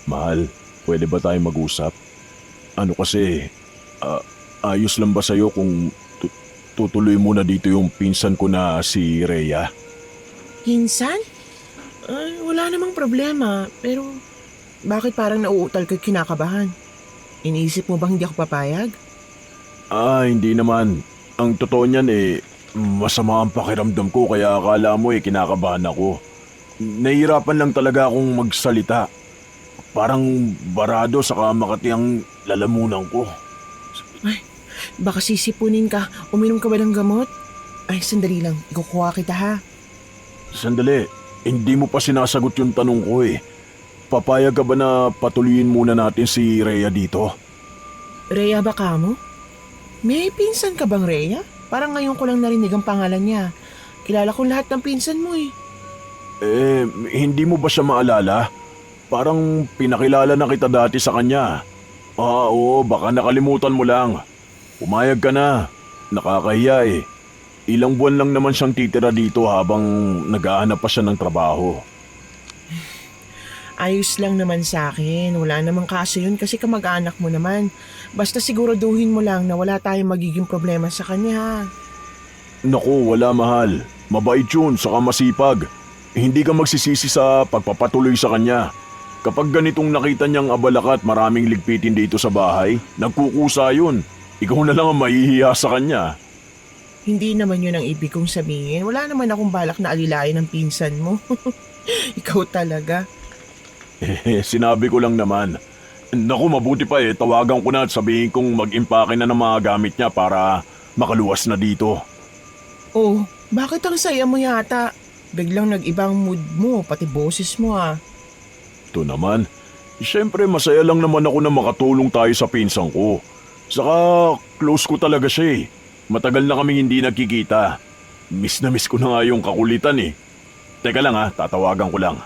Mahal, pwede ba tayong mag-usap? Ano kasi, ah, ayos lang ba sa'yo kung tutuloy muna dito yung pinsan ko na si Rhea? Pinsan? Ay, wala namang problema. Pero bakit parang nauutal ka't kinakabahan? Iniisip mo bang hindi ako papayag? Hindi naman. Ang totoo niyan masama ang pakiramdam ko kaya akala mo kinakabahan ako. Nahihirapan lang talaga akong magsalita. Parang barado saka makati ang lalamunan ko. Ay, baka sisipunin ka. Uminom ka ba ng gamot? Ay, sandali lang. Ikukuha kita ha. Sandali, hindi mo pa sinasagot yung tanong ko eh. Papayag ka ba na patuloyin muna natin si Rhea dito? Rhea ba ka mo? May pinsan ka bang Rhea? Parang ngayon ko lang narinig ang pangalan niya. Kilala ko lahat ng pinsan mo eh. Hindi mo ba siya maalala? Parang pinakilala na kita dati sa kanya. Oo, baka nakalimutan mo lang. Pumayag ka na. Nakakahiya eh. Ilang buwan lang naman siyang titira dito habang nag-aanap pa siya ng trabaho. Ayos lang naman sa akin. Wala namang kaso yun kasi kamag-anak mo naman. Basta siguraduhin mo lang na wala tayong magiging problema sa kanya ha. Naku, wala mahal. Mabait yun, saka masipag. Hindi ka magsisisi sa pagpapatuloy sa kanya. Kapag ganitong nakita niyang abala ka at maraming ligpitin dito sa bahay, nagkukusa yun. Ikaw na lang ang mahihiya sa kanya. Hindi naman yun ang ibig kong sabihin. Wala naman akong balak na alilayan ng pinsan mo. Ikaw talaga. Sinabi ko lang naman. Naku, mabuti pa tawagan ko na at sabihin kong mag-impake na ng mga gamit niya para makaluwas na dito. Oh, bakit ang saya mo yata? Biglang nag-ibang mood mo, pati boses mo ah. Ito naman, siyempre masaya lang naman ako na makatulong tayo sa pinsang ko. Saka close ko talaga siya eh. Matagal na kaming hindi nagkikita. Miss na miss ko na nga yung kakulitan eh. Teka lang tatawagan ko lang.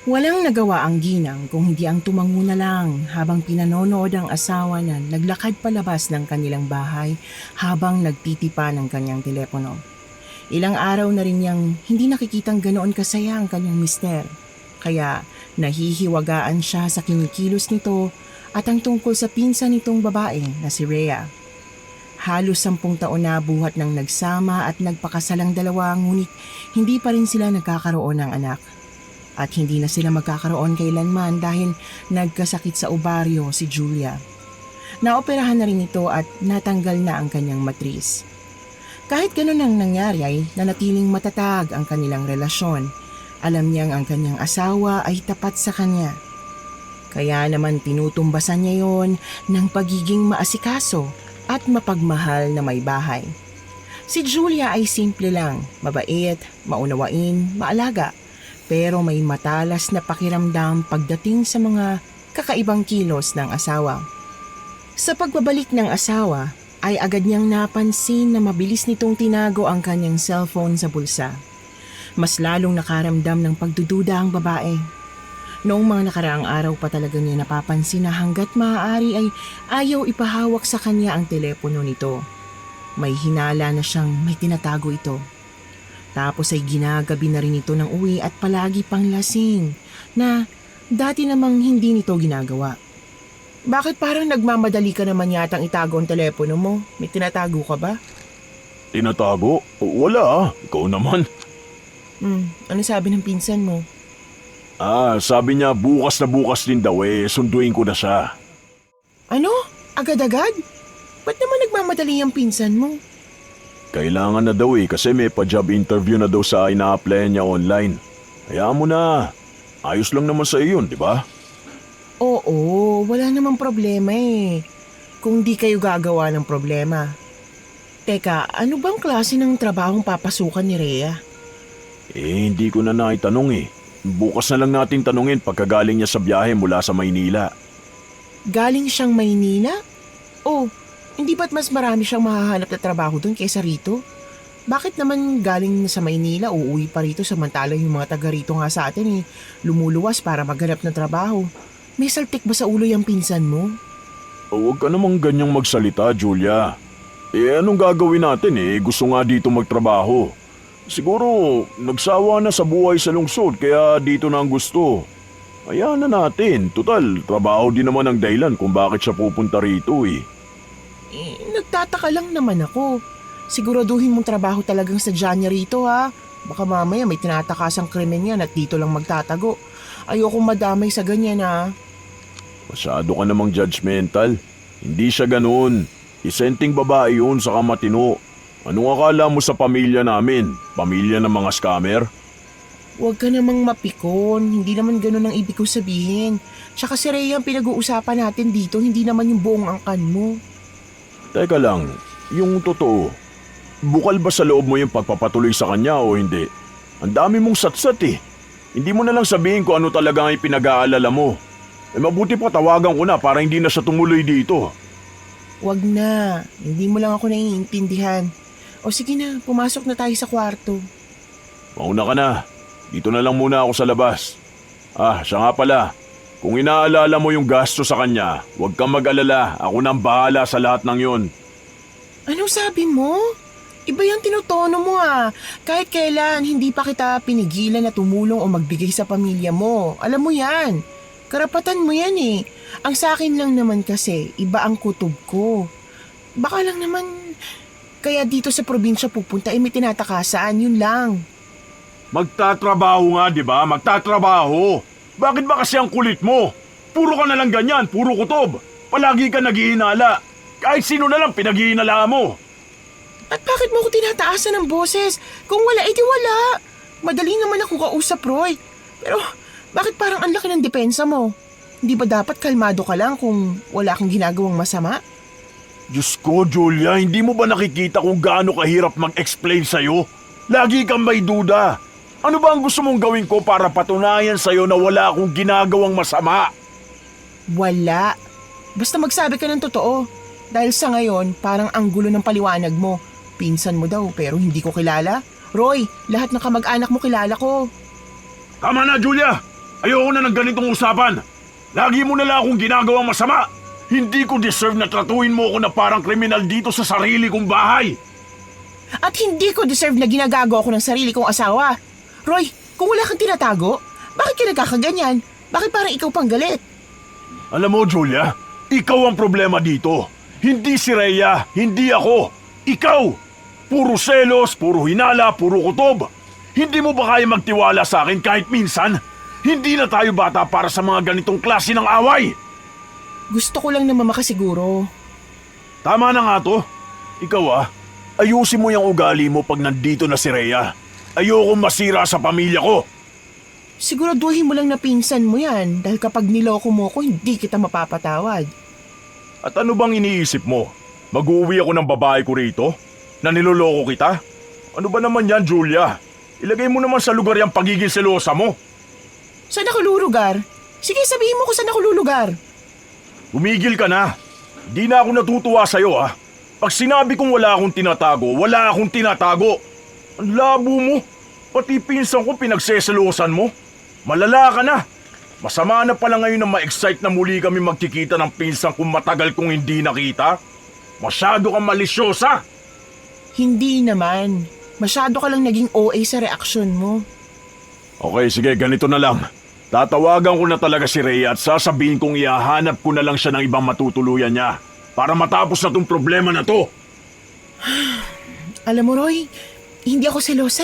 Walang nagawa ang ginang kung hindi ang tumango na lang habang pinanonood ang asawa na naglakad palabas ng kanilang bahay habang nagtitipa ng kanyang telepono. Ilang araw na rin niyang hindi nakikitang ganoon kasaya ang kanyang mister. Kaya nahihiwagaan siya sa kinikilos nito at ang tungkol sa pinsan nitong babae na si Rhea. Halos 10 taon na buhat ng nagsama at nagpakasalang dalawa ngunit hindi pa rin sila nagkakaroon ng anak. At hindi na sila magkakaroon kailanman dahil nagkasakit sa ovaryo si Julia. Naoperahan na rin ito at natanggal na ang kanyang matris. Kahit ganun ang nangyari ay nanatiling matatag ang kanilang relasyon. Alam niyang ang kanyang asawa ay tapat sa kanya. Kaya naman tinutumbasan niya yon ng pagiging maasikaso at mapagmahal na may bahay. Si Julia ay simple lang, mabait, maunawain, maalaga. Pero may matalas na pakiramdam pagdating sa mga kakaibang kilos ng asawa. Sa pagbabalik ng asawa, ay agad niyang napansin na mabilis nitong tinago ang kanyang cellphone sa bulsa. Mas lalong nakaramdam ng pagdududa ang babae. Noong mga nakaraang araw pa talaga niya napapansin na hanggat maaari ay ayaw ipahawak sa kanya ang telepono nito. May hinala na siyang may tinatago ito. Tapos ay ginagabi na rin ito ng uwi at palagi pang lasing na dati namang hindi nito ginagawa. Bakit parang nagmamadali ka naman yatang itago ang telepono mo? May tinatago ka ba? Tinatago? Wala ikaw naman. Ano sabi ng pinsan mo? Sabi niya bukas na bukas din daw sunduin ko na siya. Ano? Agad-agad? Ba't naman nagmamadali ang pinsan mo? Kailangan na daw kasi may pa-job interview na daw sa ina-applyan niya online. Hayaan mo na. Ayos lang naman sa iyo yun, di ba? Oo, wala namang problema eh. Kung di kayo gagawa ng problema. Teka, ano bang klase ng trabahong papasukan ni Rhea? Hindi ko na naitanong. Bukas na lang natin tanungin pagkagaling niya sa biyahe mula sa Maynila. Galing siyang Maynila? Oh, hindi ba't mas marami siyang mahahanap na trabaho doon kaysa rito? Bakit naman galing sa Maynila, uuwi pa rito samantalang yung mga taga rito nga sa atin lumuluwas para maghanap ng trabaho? May saltik ba sa ulo yung pinsan mo? Huwag ka namang ganyang magsalita, Julia. Anong gagawin natin Gusto nga dito magtrabaho. Siguro, nagsawa na sa buhay sa lungsod kaya dito na ang gusto. Hayaan na natin. Tutal, trabaho din naman ang dahilan kung bakit siya pupunta rito eh. Nagtataka lang naman ako. Siguraduhin mong trabaho talagang sadya niya rito ha. Baka mamaya may tinatakasang krimen yan at dito lang magtatago. Ayokong madamay sa ganyan ha. Masyado ka namang judgmental. Hindi siya ganoon. Isenteng babae yun sa matino. Anong akala mo sa pamilya namin? Pamilya ng mga scammer? Huwag ka namang mapikon. Hindi naman ganun ang ibig ko sabihin. Tsaka si Rhea ang pinag-uusapan natin dito, hindi naman yung buong angkan mo. Teka lang, yung totoo. Bukal ba sa loob mo yung pagpapatuloy sa kanya o hindi? Ang dami mong satsat eh. Hindi mo na lang sabihin kung ano talaga ang pinag-aalala mo. Mabuti pa tawagan ko na para hindi na siya tumuloy dito. Huwag na. Hindi mo lang ako naiintindihan. O sige na, pumasok na tayo sa kwarto. Mauna ka na. Dito na lang muna ako sa labas. Siya nga pala. Kung inaalala mo yung gasto sa kanya, huwag kang mag-alala. Ako nang bahala sa lahat ng yon. Anong sabi mo? Iba yung tinutono mo Kahit kailan, hindi pa kita pinigilan na tumulong o magbigay sa pamilya mo. Alam mo yan. Karapatan mo yan eh. Ang sa akin lang naman kasi, iba ang kutob ko. Baka lang naman, kaya dito sa probinsya pupunta may tinatakasan, yun lang. Magtatrabaho nga, di ba? Magtatrabaho. Bakit ba kasi ang kulit mo? Puro ka na lang ganyan, puro kutob. Palagi ka naghihinala. Kahit sino na lang pinaghihinala mo. At bakit mo ko tinataasan ng boses? Kung wala, edi wala. Madali naman ako kausap, Roy. Pero bakit parang ang laki ng depensa mo? Hindi ba dapat kalmado ka lang kung wala kang ginagawang masama? Diyos ko, Julia, hindi mo ba nakikita kung gaano kahirap mag-explain sa'yo? Lagi kang may duda. Ano ba ang gusto mong gawin ko para patunayan sa'yo na wala akong ginagawang masama? Wala. Basta magsabi ka ng totoo. Dahil sa ngayon, parang ang gulo ng paliwanag mo. Pinsan mo daw pero hindi ko kilala. Roy, lahat ng kamag-anak mo kilala ko. Tama na, Julia! Ayoko na ng ganitong usapan. Lagi mo na lang akong ginagawang masama. Hindi ko deserve na tratuhin mo ako na parang kriminal dito sa sarili kong bahay. At hindi ko deserve na ginagago ako ng sarili kong asawa. Roy, kung wala kang tinatago, bakit ka nagkakaganyan? Bakit parang ikaw pang galit? Alam mo, Julia, ikaw ang problema dito. Hindi si Rhea, hindi ako. Ikaw! Puro selos, puro hinala, puro kutob. Hindi mo ba kaya magtiwala sa akin kahit minsan? Hindi na tayo bata para sa mga ganitong klase ng away. Gusto ko lang naman makasiguro. Tama na nga to. Ikaw ayusin mo yung ugali mo pag nandito na si Rhea. Ayokong masira sa pamilya ko. Siguraduhin mo lang na pinsan mo yan dahil kapag niloko mo ko, hindi kita mapapatawad. At ano bang iniisip mo? Mag-uwi ako ng babae ko rito? Na niloloko kita? Ano ba naman yan, Julia? Ilagay mo naman sa lugar yung pagiging selosa mo. Saan ako lulugar? Sige, sabihin mo kung saan ako lulugar. Tumigil ka na. Di na ako natutuwa sa'yo Pag sinabi kong wala akong tinatago, wala akong tinatago. Ang labo mo. Pati pinsan ko pinagseselosan mo. Malala ka na. Masama na pala ngayon na ma-excite na muli kami magkikita ng pinsan kung matagal kong hindi nakita. Masyado kang malisyosa. Hindi naman. Masyado ka lang naging OA sa reaksyon mo. Okay, sige, ganito na lang. Tatawagan ko na talaga si Rhea at sasabihin kong ihahanap ko na lang siya ng ibang matutuluyan niya para matapos na tong problema na to. Alam mo, Roy, hindi ako selosa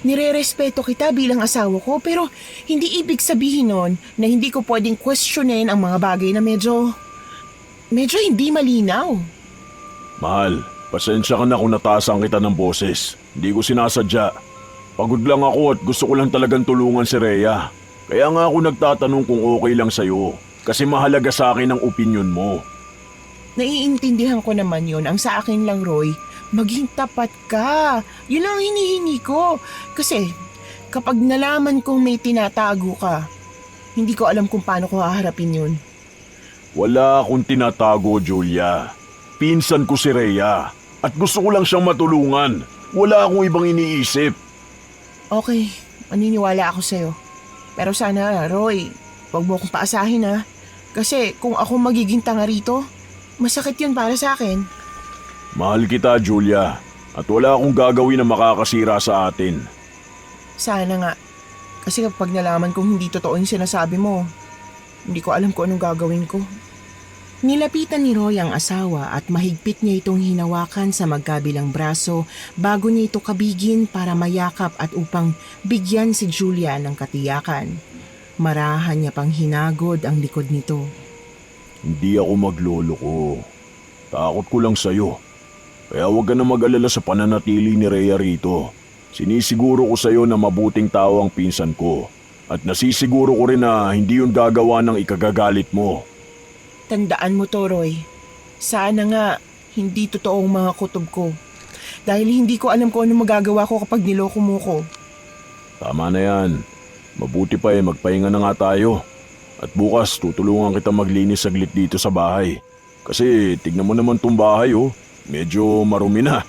Nire-respeto kita bilang asawa ko pero hindi ibig sabihin nun na hindi ko pwedeng questionin ang mga bagay na medyo hindi malinaw. Mahal, pasensya ka na kung nataasan kita ng boses. Hindi ko sinasadya. Pagod lang ako at gusto ko lang talagang tulungan si Rhea. Kaya nga ako nagtatanong kung okay lang sa'yo. Kasi mahalaga sa akin ang opinyon mo. Naiintindihan ko naman yun. Ang sa akin lang, Roy, maging tapat ka. Yun ang hinihingi ko. Kasi kapag nalaman kong may tinatago ka, hindi ko alam kung paano ko haharapin yun. Wala akong tinatago, Julia. Pinsan ko si Rhea. At gusto ko lang siyang matulungan. Wala akong ibang iniisip. Okay, maniniwala ako sa'yo. Pero sana, Roy, huwag mo akong paasahin Kasi kung ako magiging tanga rito, masakit yun para sa akin. Mahal kita, Julia. At wala akong gagawin na makakasira sa atin. Sana nga. Kasi kapag nalaman kong hindi totoo yung sinasabi mo, hindi ko alam kung anong gagawin ko. Nilapitan ni Roy ang asawa at mahigpit niya itong hinawakan sa magkabilang braso bago niya ito kabigin para mayakap at upang bigyan si Julia ng katiyakan. Marahan niya pang hinagod ang likod nito. Hindi ako magloloko. Takot ko lang sa'yo. Kaya huwag ka na mag-alala sa pananatili ni Rhea rito. Sinisiguro ko sa'yo na mabuting tao ang pinsan ko. At nasisiguro ko rin na hindi yun gagawa ng ikagagalit mo. Tandaan mo to, Roy. Sana nga hindi totoo ang mga kutob ko. Dahil hindi ko alam kung ano magagawa ko kapag niloko mo ko. Tama na yan. Mabuti pa magpahinga na nga tayo. At bukas tutulungan kita maglinis saglit dito sa bahay. Kasi tignan mo naman tong bahay Medyo marumi na.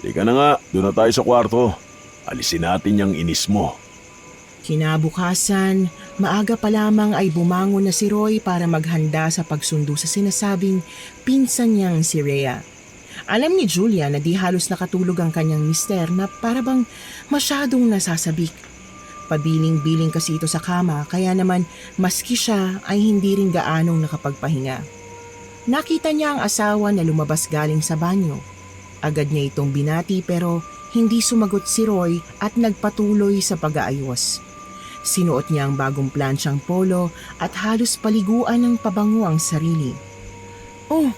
Halika na nga, doon na tayo sa kwarto. Alisin natin yung inis mo. Kinabukasan, maaga pa lamang ay bumangon na si Roy para maghanda sa pagsundo sa sinasabing pinsan niyang si Rhea. Alam ni Julia na di halos nakatulog ang kanyang mister na para bang masyadong nasasabik. Pabiling-biling kasi ito sa kama kaya naman maski siya ay hindi rin gaanong nakapagpahinga. Nakita niya ang asawa na lumabas galing sa banyo. Agad niya itong binati pero hindi sumagot si Roy at nagpatuloy sa pag-aayos. Sinuot niya ang bagong plansyang polo at halos paliguan ng pabango ang sarili. Oh,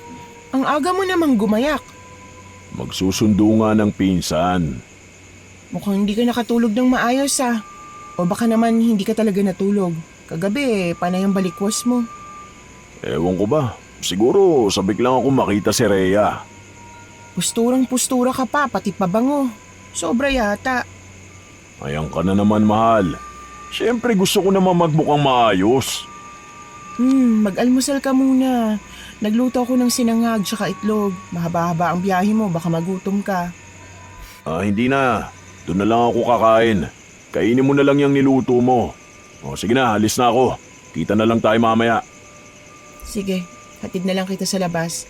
ang aga mo namang gumayak. Magsusundo nga ng pinsan. Mukhang hindi ka nakatulog ng maayos O baka naman hindi ka talaga natulog. Kagabi, panay ang balikwas mo. Ewan ko ba, siguro sabik lang ako makita si Rhea. Pusturang-pustura ka pa, pati pabango. Sobra yata. Ayan ka na naman, mahal. Siyempre gusto ko naman magmukhang maayos. Mag-almusal ka muna. Nagluto ako ng sinangag tsaka itlog. Mahaba-haba ang biyahe mo, baka magutom ka. Hindi na. Doon na lang ako kakain. Kainin mo na lang yung niluto mo. Sige na, alis na ako. Kita na lang tayo mamaya. Sige, hatid na lang kita sa labas.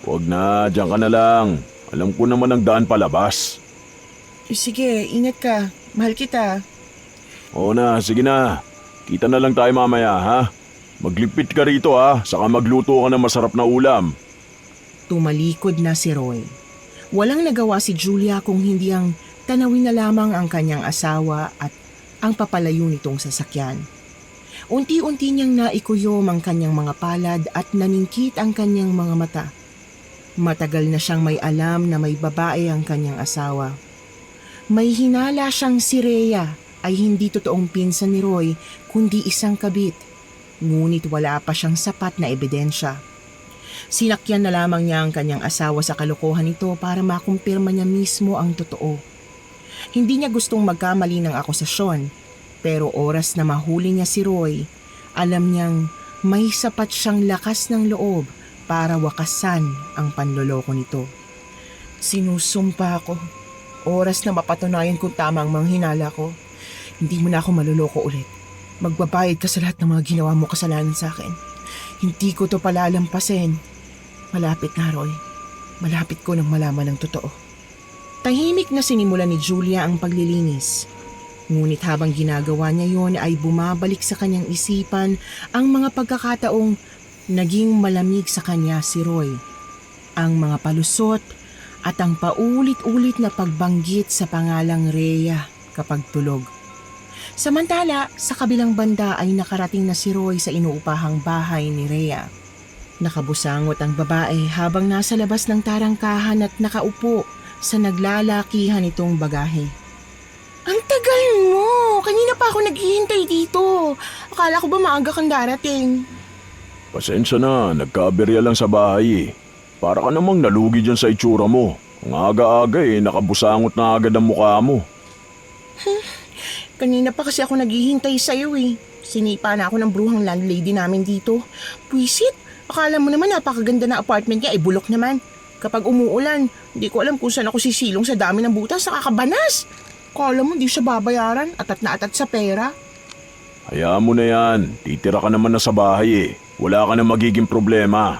Huwag na, diyan ka na lang. Alam ko naman ang daan palabas. Sige, ingat ka. Mahal kita. Oo na, sige na. Kita na lang tayo mamaya, ha? Maglipit ka rito, ha? Saka magluto ka ng masarap na ulam. Tumalikod na si Roy. Walang nagawa si Julia kung hindi ang tanawin na lamang ang kanyang asawa at ang papalayo nitong sasakyan. Unti-unti niyang naikuyom ang kanyang mga palad at naningkit ang kanyang mga mata. Matagal na siyang may alam na may babae ang kanyang asawa. May hinala siyang si Rhea ay hindi totoong pinsan ni Roy kundi isang kabit. Ngunit wala pa siyang sapat na ebidensya. Sinakyan na lamang niya ang kanyang asawa sa kalokohan nito para makumpirma niya mismo ang totoo. Hindi niya gustong magkamali ng akusasyon, pero oras na mahuli niya si Roy, alam niyang may sapat siyang lakas ng loob para wakasan ang panloloko nito. Sinusumpa ako. Oras na mapatunayan kung tama ang mga hinala ko. Hindi mo na ako maluloko ulit. Magbabayad ka sa lahat ng mga ginawa mo kasalanan sa akin. Hindi ko to palalampasin. Malapit na, Roy. Malapit ko nang malaman ang totoo. Tahimik na sinimulan ni Julia ang paglilinis. Ngunit habang ginagawa niya yon ay bumabalik sa kanyang isipan ang mga pagkakataong naging malamig sa kanya si Roy. Ang mga palusot at ang paulit-ulit na pagbanggit sa pangalang Rhea kapag tulog. Samantala, sa kabilang banda ay nakarating na si Roy sa inuupahang bahay ni Rhea. Nakabusangot ang babae habang nasa labas ng tarangkahan at nakaupo sa naglalakihan itong bagahe. Ang tagal mo! Kanina pa ako naghihintay dito. Akala ko ba maaga kang darating? Pasensya na, nagkaaberya lang sa bahay. Para ka namang nalugi dyan sa itsura mo. Ang aga-aga nakabusangot na agad ang mukha mo. Kanina pa kasi ako naghihintay sa'yo Sinipa na ako ng bruhang landlady namin dito. Puisit, akala mo naman napakaganda na apartment niya, bulok naman. Kapag umuulan, hindi ko alam kung saan ako sisilong sa dami ng butas sa kakabanas. Akala mo di siya babayaran, atat na atat sa pera. Hayaan mo na yan, titira ka naman na sa bahay Wala ka na magiging problema.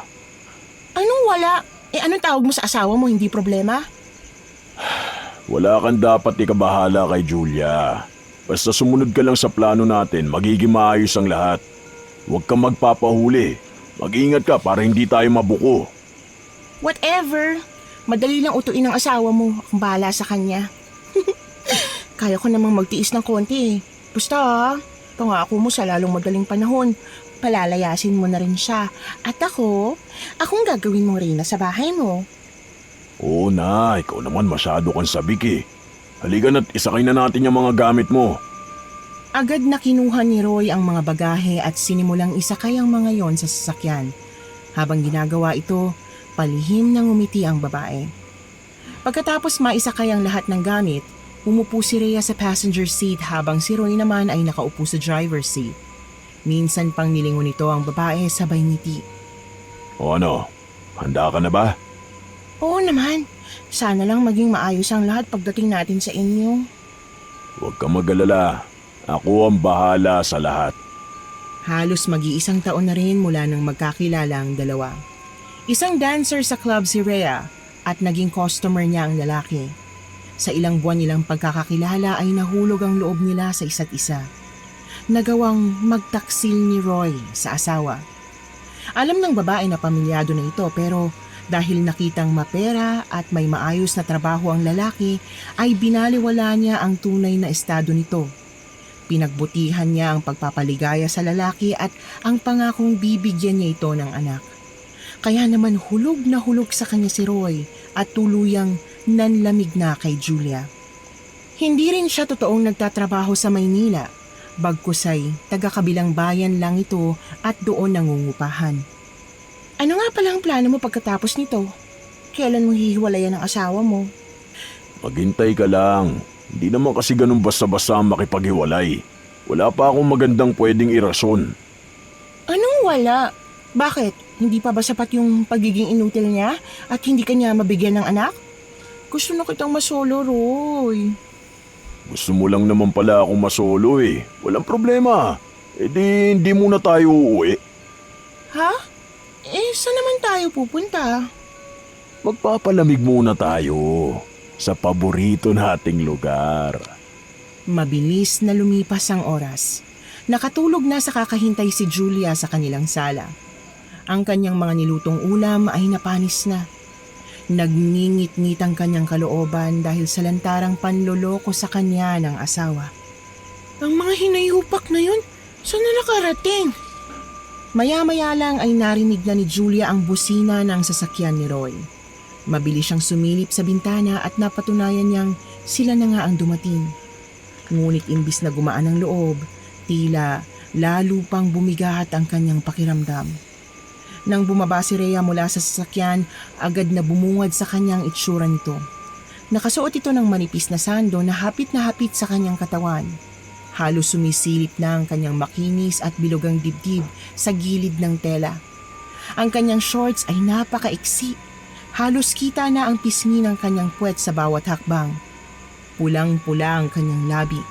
Anong wala? Anong tawag mo sa asawa mo, hindi problema? Wala kang dapat ikabahala kay Julia. Basta sumunod ka lang sa plano natin, magiging maayos ang lahat. Huwag kang magpapahuli. Mag-ingat ka para hindi tayo mabuko. Whatever. Madali lang utuin ng asawa mo. Akong bahala sa kanya. Kaya ko namang magtiis ng konti eh. Basta pangako mo sa lalong madaling panahon, palalayasin mo na rin siya. At akong gagawin mong reyna sa bahay mo. Oo na, ikaw naman masyado kang sabik eh. Halika na't isakay na natin yung mga gamit mo. Agad na kinuha ni Roy ang mga bagahe at sinimulang isakay ang mga yon sa sasakyan. Habang ginagawa ito, palihim nang umiti ang babae. Pagkatapos maisakay ang lahat ng gamit, umupo si Rhea sa passenger seat habang si Roy naman ay nakaupo sa driver's seat. Minsan pang nilingon nito ang babae sabay ngiti. O ano, handa ka na ba? Oo naman, sana lang maging maayos ang lahat pagdating natin sa inyo. Huwag kang mag-alala. Ako ang bahala sa lahat. Halos mag-iisang taon na rin mula nang magkakilala ang dalawa. Isang dancer sa club si Rhea at naging customer niya ang lalaki. Sa ilang buwan nilang pagkakakilala ay nahulog ang loob nila sa isa't isa. Nagawang magtaksil ni Roy sa asawa. Alam ng babae na pamilyado na ito pero dahil nakitang mapera at may maayos na trabaho ang lalaki ay binaliwala niya ang tunay na estado nito. Pinagbutihan niya ang pagpapaligaya sa lalaki at ang pangakong bibigyan niya ito ng anak. Kaya naman hulog na hulog sa kanya si Roy at tuluyang nanlamig na kay Julia. Hindi rin siya totoong nagtatrabaho sa Maynila, bagkus ay taga-kabilang bayan lang ito at doon nangungupahan. Ano nga palang plano mo pagkatapos nito? Kailan mo hihiwalayan ang asawa mo? Maghintay ka lang. Hindi naman kasi ganun basta-basta makipaghiwalay. Wala pa akong magandang pwedeng irason. Anong wala? Bakit? Hindi pa ba sapat yung pagiging inutil niya at hindi ka niya mabigyan ng anak? Gusto na kitang masolo, Roy. Gusto mo lang naman pala akong masolo eh. Walang problema. E di hindi muna tayo uuwi. Ha? Saan naman tayo pupunta? Magpapalamig muna tayo sa paborito nating lugar. Mabilis na lumipas ang oras. Nakatulog na sa kakahintay si Julia sa kanilang sala. Ang kanyang mga nilutong ulam ay napanis na. Nagngingit-ngit ang kanyang kalooban dahil sa lantarang panloloko sa kanya ng asawa. Ang mga hinayupak na yun, saan na nakarating? Maya-maya lang ay narinig na ni Julia ang busina ng sasakyan ni Roy. Mabilis siyang sumilip sa bintana at napatunayan niyang sila na nga ang dumating. Ngunit imbis na gumaan ang loob, tila lalo pang bumigat ang kanyang pakiramdam. Nang bumaba si Rhea mula sa sasakyan, agad na bumungad sa kanyang itsura nito. Nakasuot ito ng manipis na sando na hapit sa kanyang katawan. Halos sumisilip na ang kanyang makinis at bilugang dibdib sa gilid ng tela. Ang kanyang shorts ay napakaiksi. Halos kita na ang pisngi ng kanyang puwet sa bawat hakbang. Pulang-pula ang kanyang labi.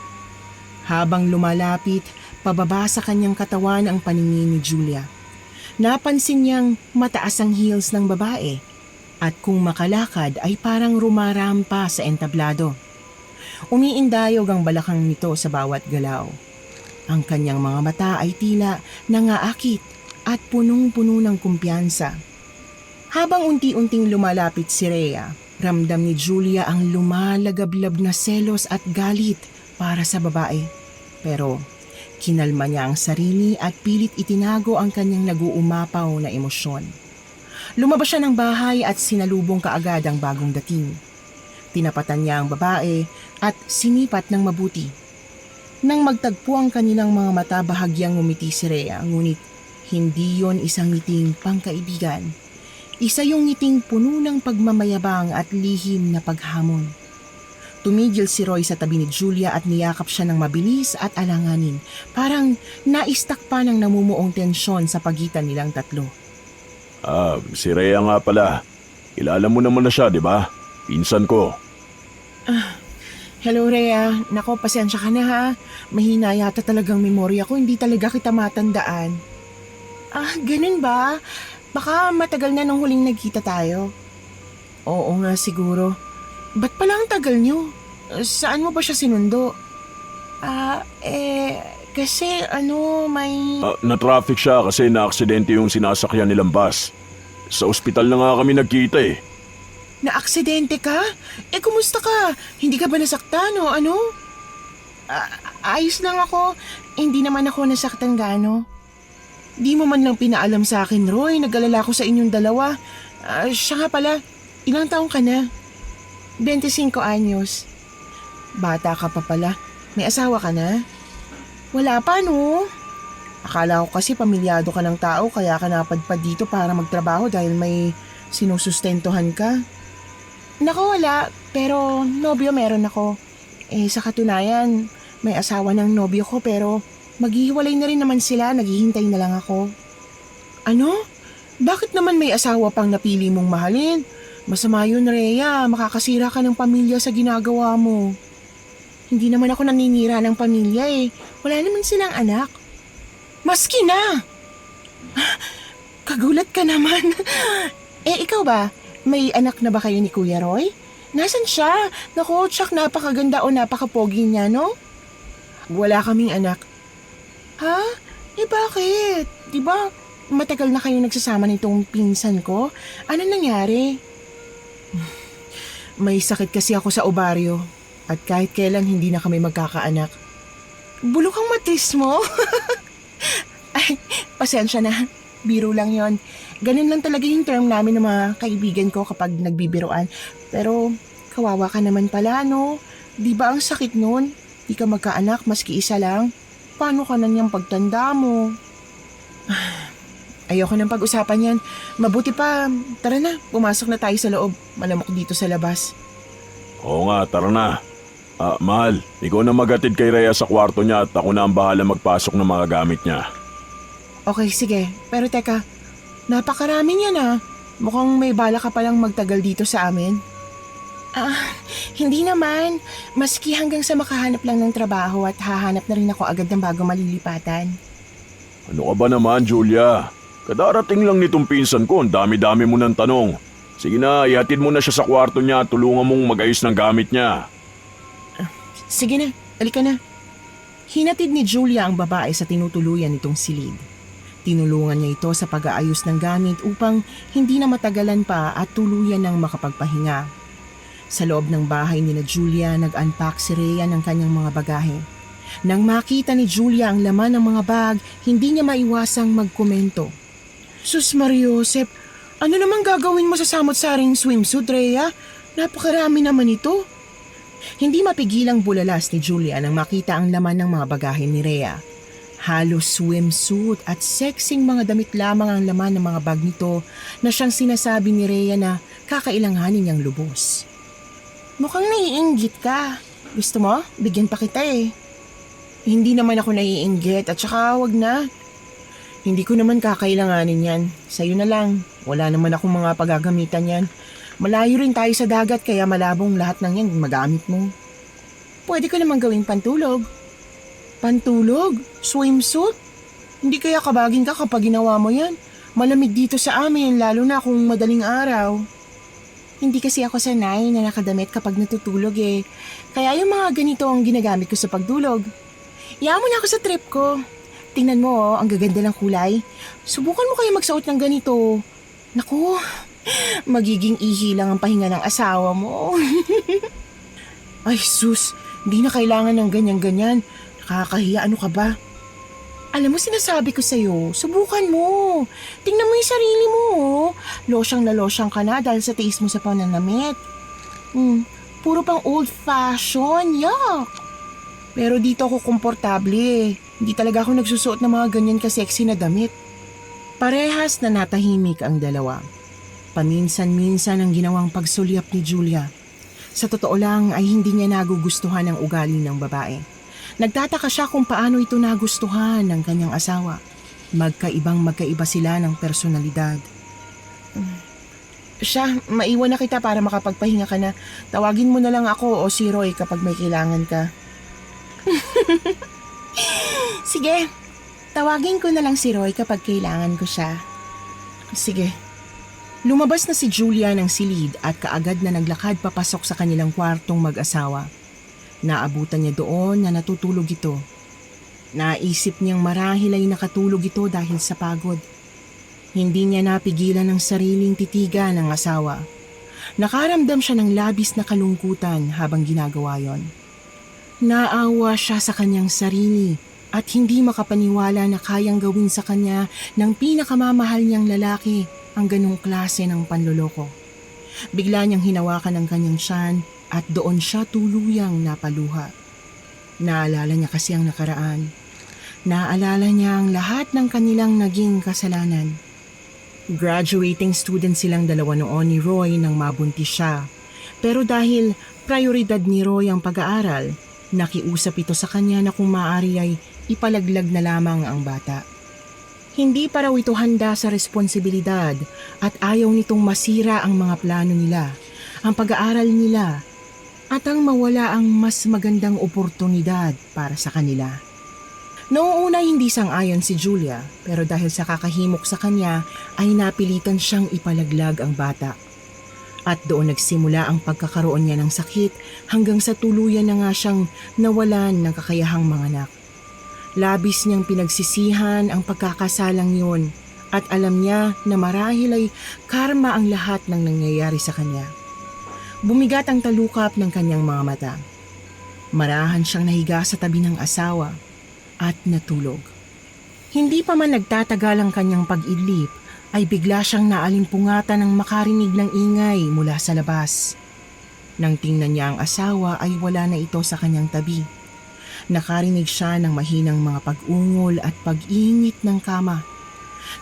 Habang lumalapit, pababa sa kanyang katawan ang paningin ni Julia. Napansin niyang mataas ang heels ng babae at kung makalakad ay parang rumarampa sa entablado. Umiindayog ang balakang nito sa bawat galaw. Ang kanyang mga mata ay tila nangaakit at punong-puno ng kumpiyansa. Habang unti-unting lumalapit si Rhea, ramdam ni Julia ang lumalagablab na selos at galit para sa babae. Pero kinalma niya ang sarili at pilit itinago ang kanyang naguumapaw na emosyon. Lumabas siya ng bahay at sinalubong kaagad ang bagong dating. Tinapatan niya ang babae at sinipat ng mabuti. Nang magtagpo ang kanilang mga mata, bahagyang ngumiti si Rhea, ngunit hindi yon isang ngiting pangkaibigan. Isa yung ngiting puno ng pagmamayabang at lihim na paghamon. Tumigil si Roy sa tabi ni Julia at niyakap siya ng mabilis at alanganin. Parang naistak pa ng namumuong tensyon sa pagitan nilang tatlo. Si Rhea nga pala. Kilala mo naman na siya, di ba? Pinsan ko. Hello Rhea, nako pasensya ka na ha. Mahina yata talagang memorya ko, hindi talaga kita matandaan. Ganun ba? Baka matagal na nung huling nagkita tayo. Oo nga siguro. Ba't pala ang tagal niyo? Saan mo ba siya sinundo? Kasi may... Na-traffic siya kasi na-aksidente yung sinasakyan nilang bus. Sa ospital na nga kami nagkita eh. Naaksidente ka? Kumusta ka? Hindi ka ba nasaktan o ano? Ayos lang ako. Hindi naman ako nasaktan gaano. Di mo man lang pinaalam sa akin, Roy. Nag-alala ko sa inyong dalawa. Siya nga pala, ilang taong ka na? 25 anyos. Bata ka pa pala. May asawa ka na? Wala pa, no? Akala ko kasi pamilyado ka ng tao kaya ka napadpad dito para magtrabaho dahil may sinusustentuhan ka. Naku, wala. Pero nobyo meron ako. Sa katunayan, may asawa ng nobyo ko pero maghihiwalay na rin naman sila. Naghihintay na lang ako. Ano? Bakit naman may asawa pang napili mong mahalin? Masama yun, Rhea. Makakasira ka ng pamilya sa ginagawa mo. Hindi naman ako naninira ng pamilya eh. Wala naman silang anak. Maski na! Kagulat ka naman. Ikaw ba? May anak na ba kayo ni Kuya Roy? Nasaan siya? Naku, tsak, napakaganda o napakapogi niya, no? Wala kaming anak. Ha? Bakit? Diba matagal na kayo nagsasama nitong pinsan ko? Ano nangyari? May sakit kasi ako sa ovaryo. At kahit kailan hindi na kami magkakaanak. Bulok ang matis mo? Ay, pasensya na. Biro lang yon. Ganun lang talaga yung term namin ng mga kaibigan ko kapag nagbibiroan. Pero kawawa ka naman pala, no? Di ba ang sakit nun? Di ka magkaanak maski isa lang. Paano ka na niyang pagtanda mo? Ayoko nang pag-usapan yan. Mabuti pa, tara na, pumasok na tayo sa loob. Malamok dito sa labas. Oo nga, tara na. Mahal, ikaw na magatid kay Rhea sa kwarto niya at ako na ang bahala magpasok ng mga gamit niya. Okay, sige. Pero teka, napakarami niya na. Mukhang may bala ka palang magtagal dito sa amin. Hindi naman. Maski hanggang sa makahanap lang ng trabaho at hahanap na rin ako agad ng bago malilipatan. Ano ka ba naman, Julia? Kadarating lang nitong pinsan ko, ang dami-dami mo ng tanong. Sige na, ihatid mo na siya sa kwarto niya at tulungan mong mag-ayos ng gamit niya. Sige na, alika na. Hinatid ni Julia ang babae sa tinutuluyan nitong silid. Tinulungan niya ito sa pag-aayos ng gamit upang hindi na matagalan pa at tuluyan ng makapagpahinga. Sa loob ng bahay ni Julia, nag-unpack si Rhea ng kanyang mga bagahe. Nang makita ni Julia ang laman ng mga bag, hindi niya maiwasang magkomento. Sus Mariosep, ano namang gagawin mo sa samot-saring swimsuit, Rhea? Napakarami naman ito. Hindi mapigilang bulalas ni Julia nang makita ang laman ng mga bagahe ni Rhea. Halos swimsuit at sexing mga damit lamang ang laman ng mga bag nito na siyang sinasabi ni Rhea na kakailanganin niyang lubos. Mukhang naiinggit ka. Gusto mo? Bigyan pa kita eh. Hindi naman ako naiinggit at saka wag na. Hindi ko naman kakailanganin yan. Sa'yo na lang. Wala naman akong mga pagagamitan yan. Malayo rin tayo sa dagat kaya malabong lahat ng yan magamit mo. Pwede ko naman gawing pantulog. Pantulog? Swimsuit? Hindi kaya kabagin ka kapag ginawa mo yan? Malamig dito sa amin lalo na kung madaling araw. Hindi kasi ako sanay na nakadamit kapag natutulog eh. Kaya yung mga ganito ang ginagamit ko sa pagdulog. Iyaman mo na ako sa trip ko. Tingnan mo ang gaganda ng kulay. Subukan mo kaya magsuot ng ganito. Naku, magiging ihi lang ang pahinga ng asawa mo. Ay sus, hindi na kailangan ng ganyan-ganyan. Nakakahiya, ano ka ba? Alam mo, sinasabi ko sa'yo, subukan mo. Tingnan mo yung sarili mo. Losyang na losyang ka na dahil sa tiis mo sa pananamit. Puro pang old fashion, yuck. Pero dito ako komportable. Hindi talaga ako nagsusuot ng mga ganyan ka-sexy na damit. Parehas na natahimik ang dalawa. Paminsan-minsan ang ginawang pagsulyap ni Julia. Sa totoo lang ay hindi niya nagugustuhan ang ugali ng babae. Nagtataka siya kung paano ito nagustuhan ng kanyang asawa. Magkaiba sila ng personalidad. Siya, maiwan na kita para makapagpahinga ka na. Tawagin mo na lang ako o si Roy kapag may kailangan ka. Sige, tawagin ko na lang si Roy kapag kailangan ko siya. Sige. Lumabas na si Julia ng silid at kaagad na naglakad papasok sa kanilang kwartong mag-asawa. Naabutan niya doon na natutulog ito. Naisip niyang marahil ay nakatulog ito dahil sa pagod. Hindi niya napigilan ang sariling titigan ng asawa. Nakaramdam siya ng labis na kalungkutan habang ginagawa yon. Naawa siya sa kanyang sarili at hindi makapaniwala na kayang gawin sa kanya ng pinakamamahal niyang lalaki ang ganong klase ng panloloko. Bigla niyang hinawakan ang kanyang tiyan at doon siya tuluyang napaluha. Naalala niya kasi ang nakaraan. Naalala niya ang lahat ng kanilang naging kasalanan. Graduating student silang dalawa noon ni Roy nang mabuntis siya. Pero dahil prioridad ni Roy ang pag-aaral, nakiusap ito sa kanya na kung maaari ay ipalaglag na lamang ang bata. Hindi pa raw ito handa sa responsibilidad at ayaw nitong masira ang mga plano nila, ang pag-aaral nila, at ang mawala ang mas magandang oportunidad para sa kanila. Noong una hindi sang-ayon si Julia, pero dahil sa kakahimok sa kanya ay napilitan siyang ipalaglag ang bata. At doon nagsimula ang pagkakaroon niya ng sakit hanggang sa tuluyan na nga siyang nawalan ng kakayahang manganak. Labis niyang pinagsisihan ang pagkakasalang yun at alam niya na marahil ay karma ang lahat ng nangyayari sa kanya. Bumigat ang talukap ng kanyang mga mata. Marahan siyang nahiga sa tabi ng asawa at natulog. Hindi pa man nagtatagal ang kanyang pag-idlip ay bigla siyang naalimpungatan ng makarinig ng ingay mula sa labas. Nang tingnan niya ang asawa ay wala na ito sa kanyang tabi. Nakarinig siya ng mahinang mga pag-ungol at pag-ingit ng kama.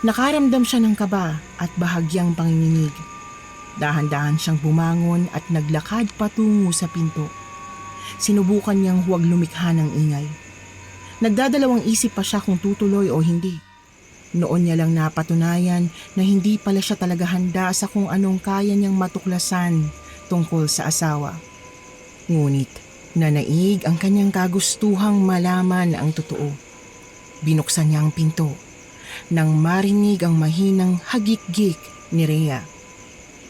Nakaramdam siya ng kaba at bahagyang panginginig. Dahan-dahan siyang bumangon at naglakad patungo sa pinto. Sinubukan niyang huwag lumikha ng ingay. Nagdadalawang isip pa siya kung tutuloy o hindi. Noon niya lang napatunayan na hindi pala siya talaga handa sa kung anong kaya niyang matuklasan tungkol sa asawa. Ngunit nanaig ang kanyang kagustuhang malaman ang totoo. Binuksan niya ang pinto nang marinig ang mahinang hagik-gik ni Rhea.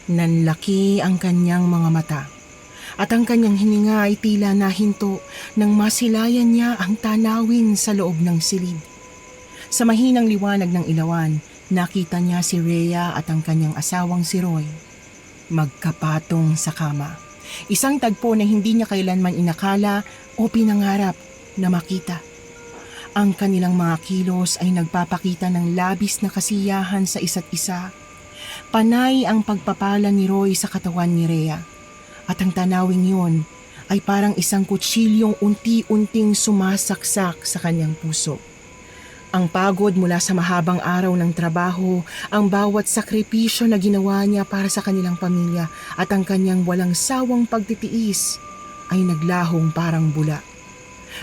Nanlaki ang kanyang mga mata at ang kanyang hininga ay tila nahinto nang masilayan niya ang tanawin sa loob ng silid. Sa mahinang liwanag ng ilawan, nakita niya si Rhea at ang kanyang asawang si Roy. Magkapatong sa kama. Isang tagpo na hindi niya kailanman inakala o pinangarap na makita. Ang kanilang mga kilos ay nagpapakita ng labis na kasiyahan sa isa't isa. Panay ang pagpapala ni Roy sa katawan ni Rhea at ang tanawing yun ay parang isang kutsilyong unti-unting sumasaksak sa kanyang puso. Ang pagod mula sa mahabang araw ng trabaho, ang bawat sakripisyo na ginawa niya para sa kanilang pamilya at ang kanyang walang sawang pagtitiis ay naglahong parang bula.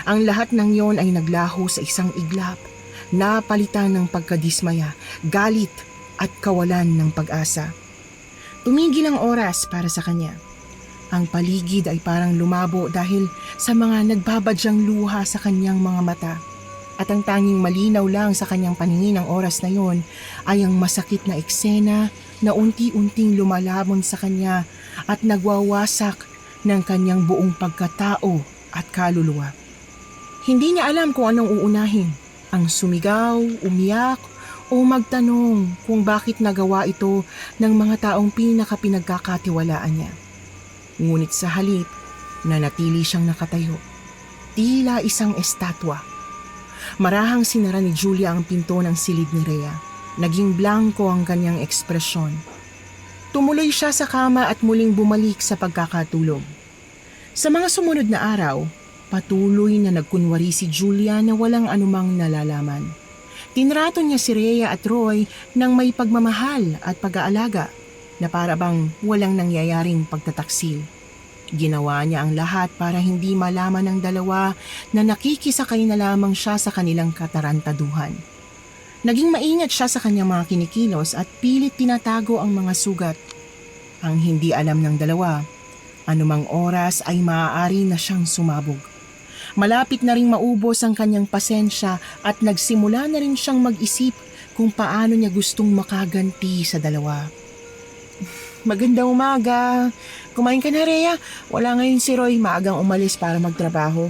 Ang lahat ng yon ay naglaho sa isang iglap, napalitan ng pagkadismaya, galit at kawalan ng pag-asa. Tumigil ang oras para sa kanya. Ang paligid ay parang lumabo dahil sa mga nagbabadyang luha sa kanyang mga mata. At ang tanging malinaw lang sa kanyang paningin ng oras na yon ay ang masakit na eksena na unti-unting lumalabon sa kanya at nagwawasak ng kanyang buong pagkatao at kaluluwa. Hindi niya alam kung anong uunahin, ang sumigaw, umiyak, o magtanong kung bakit nagawa ito ng mga taong pinakapinagkakatiwalaan niya. Ngunit sa halip, nanatili siyang nakatayo, tila isang estatwa. Marahang sinara ni Julia ang pinto ng silid ni Rhea. Naging blanko ang kanyang ekspresyon. Tumuloy siya sa kama at muling bumalik sa pagkakatulog. Sa mga sumunod na araw, patuloy na nagkunwari si Julia na walang anumang nalalaman. Tinrato niya si Rhea at Roy ng may pagmamahal at pag-aalaga na para bang walang nangyayaring pagtataksil. Ginawa niya ang lahat para hindi malaman ng dalawa na nakikisakay na lamang siya sa kanilang katarantaduhan. Naging maingat siya sa kanyang mga kinikilos at pilit tinatago ang mga sugat. Ang hindi alam ng dalawa, anumang oras ay maaari na siyang sumabog. Malapit na ring maubos ang kanyang pasensya at nagsimula na rin siyang mag-isip kung paano niya gustong makaganti sa dalawa. Magandang umaga. Kumain ka na, Rhea. Wala ngayon si Roy. Maagang umalis para magtrabaho.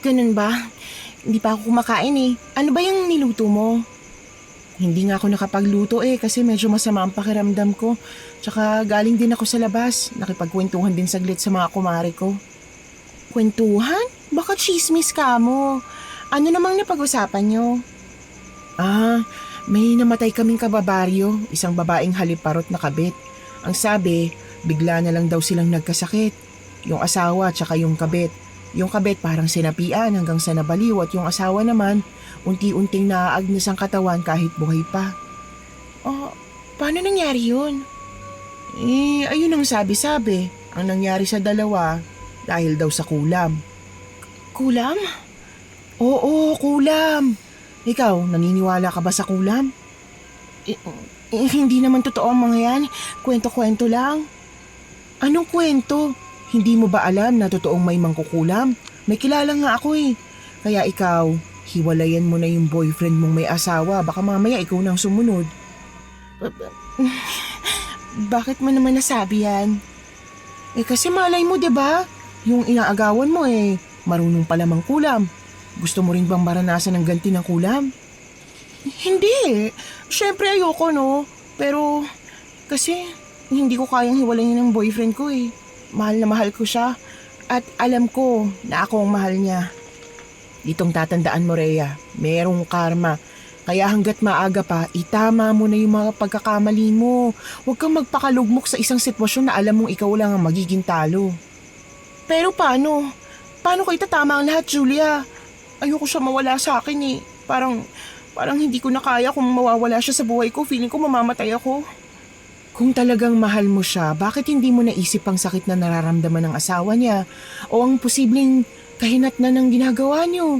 Ganun ba? Hindi pa ako kumakain eh. Ano ba yung niluto mo? Hindi nga ako nakapagluto kasi medyo masama ang pakiramdam ko. Tsaka galing din ako sa labas. Nakipagkwentuhan din saglit sa mga kumare ko. Kwentuhan? Baka chismis ka mo. Ano namang napag-usapan nyo? May namatay kaming kababaryo. Isang babaeng haliparot na kabit. Ang sabi, bigla na lang daw silang nagkasakit. Yung asawa tsaka yung kabit. Yung kabit parang sinapian hanggang sa nabaliw at yung asawa naman, unti-unting naaagnas ang katawan kahit buhay pa. Paano nangyari yun? Ayun ang sabi-sabi. Ang nangyari sa dalawa dahil daw sa kulam. Kulam? Oo, kulam. Ikaw, naniniwala ka ba sa kulam? Hindi naman totoo ang mga yan. Kwento-kwento lang. Anong kwento? Hindi mo ba alam na totoong may mangkukulam? May kilala nga ako Kaya ikaw, hiwalayan mo na yung boyfriend mong may asawa. Baka mamaya ikaw nang sumunod. Bakit mo naman nasabi yan? Kasi malay mo, 'di ba? Yung inaagawan mo marunong pala mangkulam. Gusto mo rin bang maranasan ng ganti ng kulam? Hindi. Siyempre ayoko, no? Pero kasi hindi ko kayang hiwalayin ng boyfriend ko Mahal na mahal ko siya. At alam ko na ako ang mahal niya. Itong tatandaan mo, Rhea. Merong karma. Kaya hanggat maaga pa, itama mo na yung mga pagkakamali mo. Huwag kang magpakalugmok sa isang sitwasyon na alam mong ikaw lang ang magiging talo. Pero paano? Paano ko itatama ang lahat, Julia? Ayoko siya mawala sa akin Parang hindi ko na kaya kung mawawala siya sa buhay ko. Feeling ko mamamatay ako. Kung talagang mahal mo siya, bakit hindi mo naisip ang sakit na nararamdaman ng asawa niya? O ang posibleng kahinatnan ng ginagawa niyo?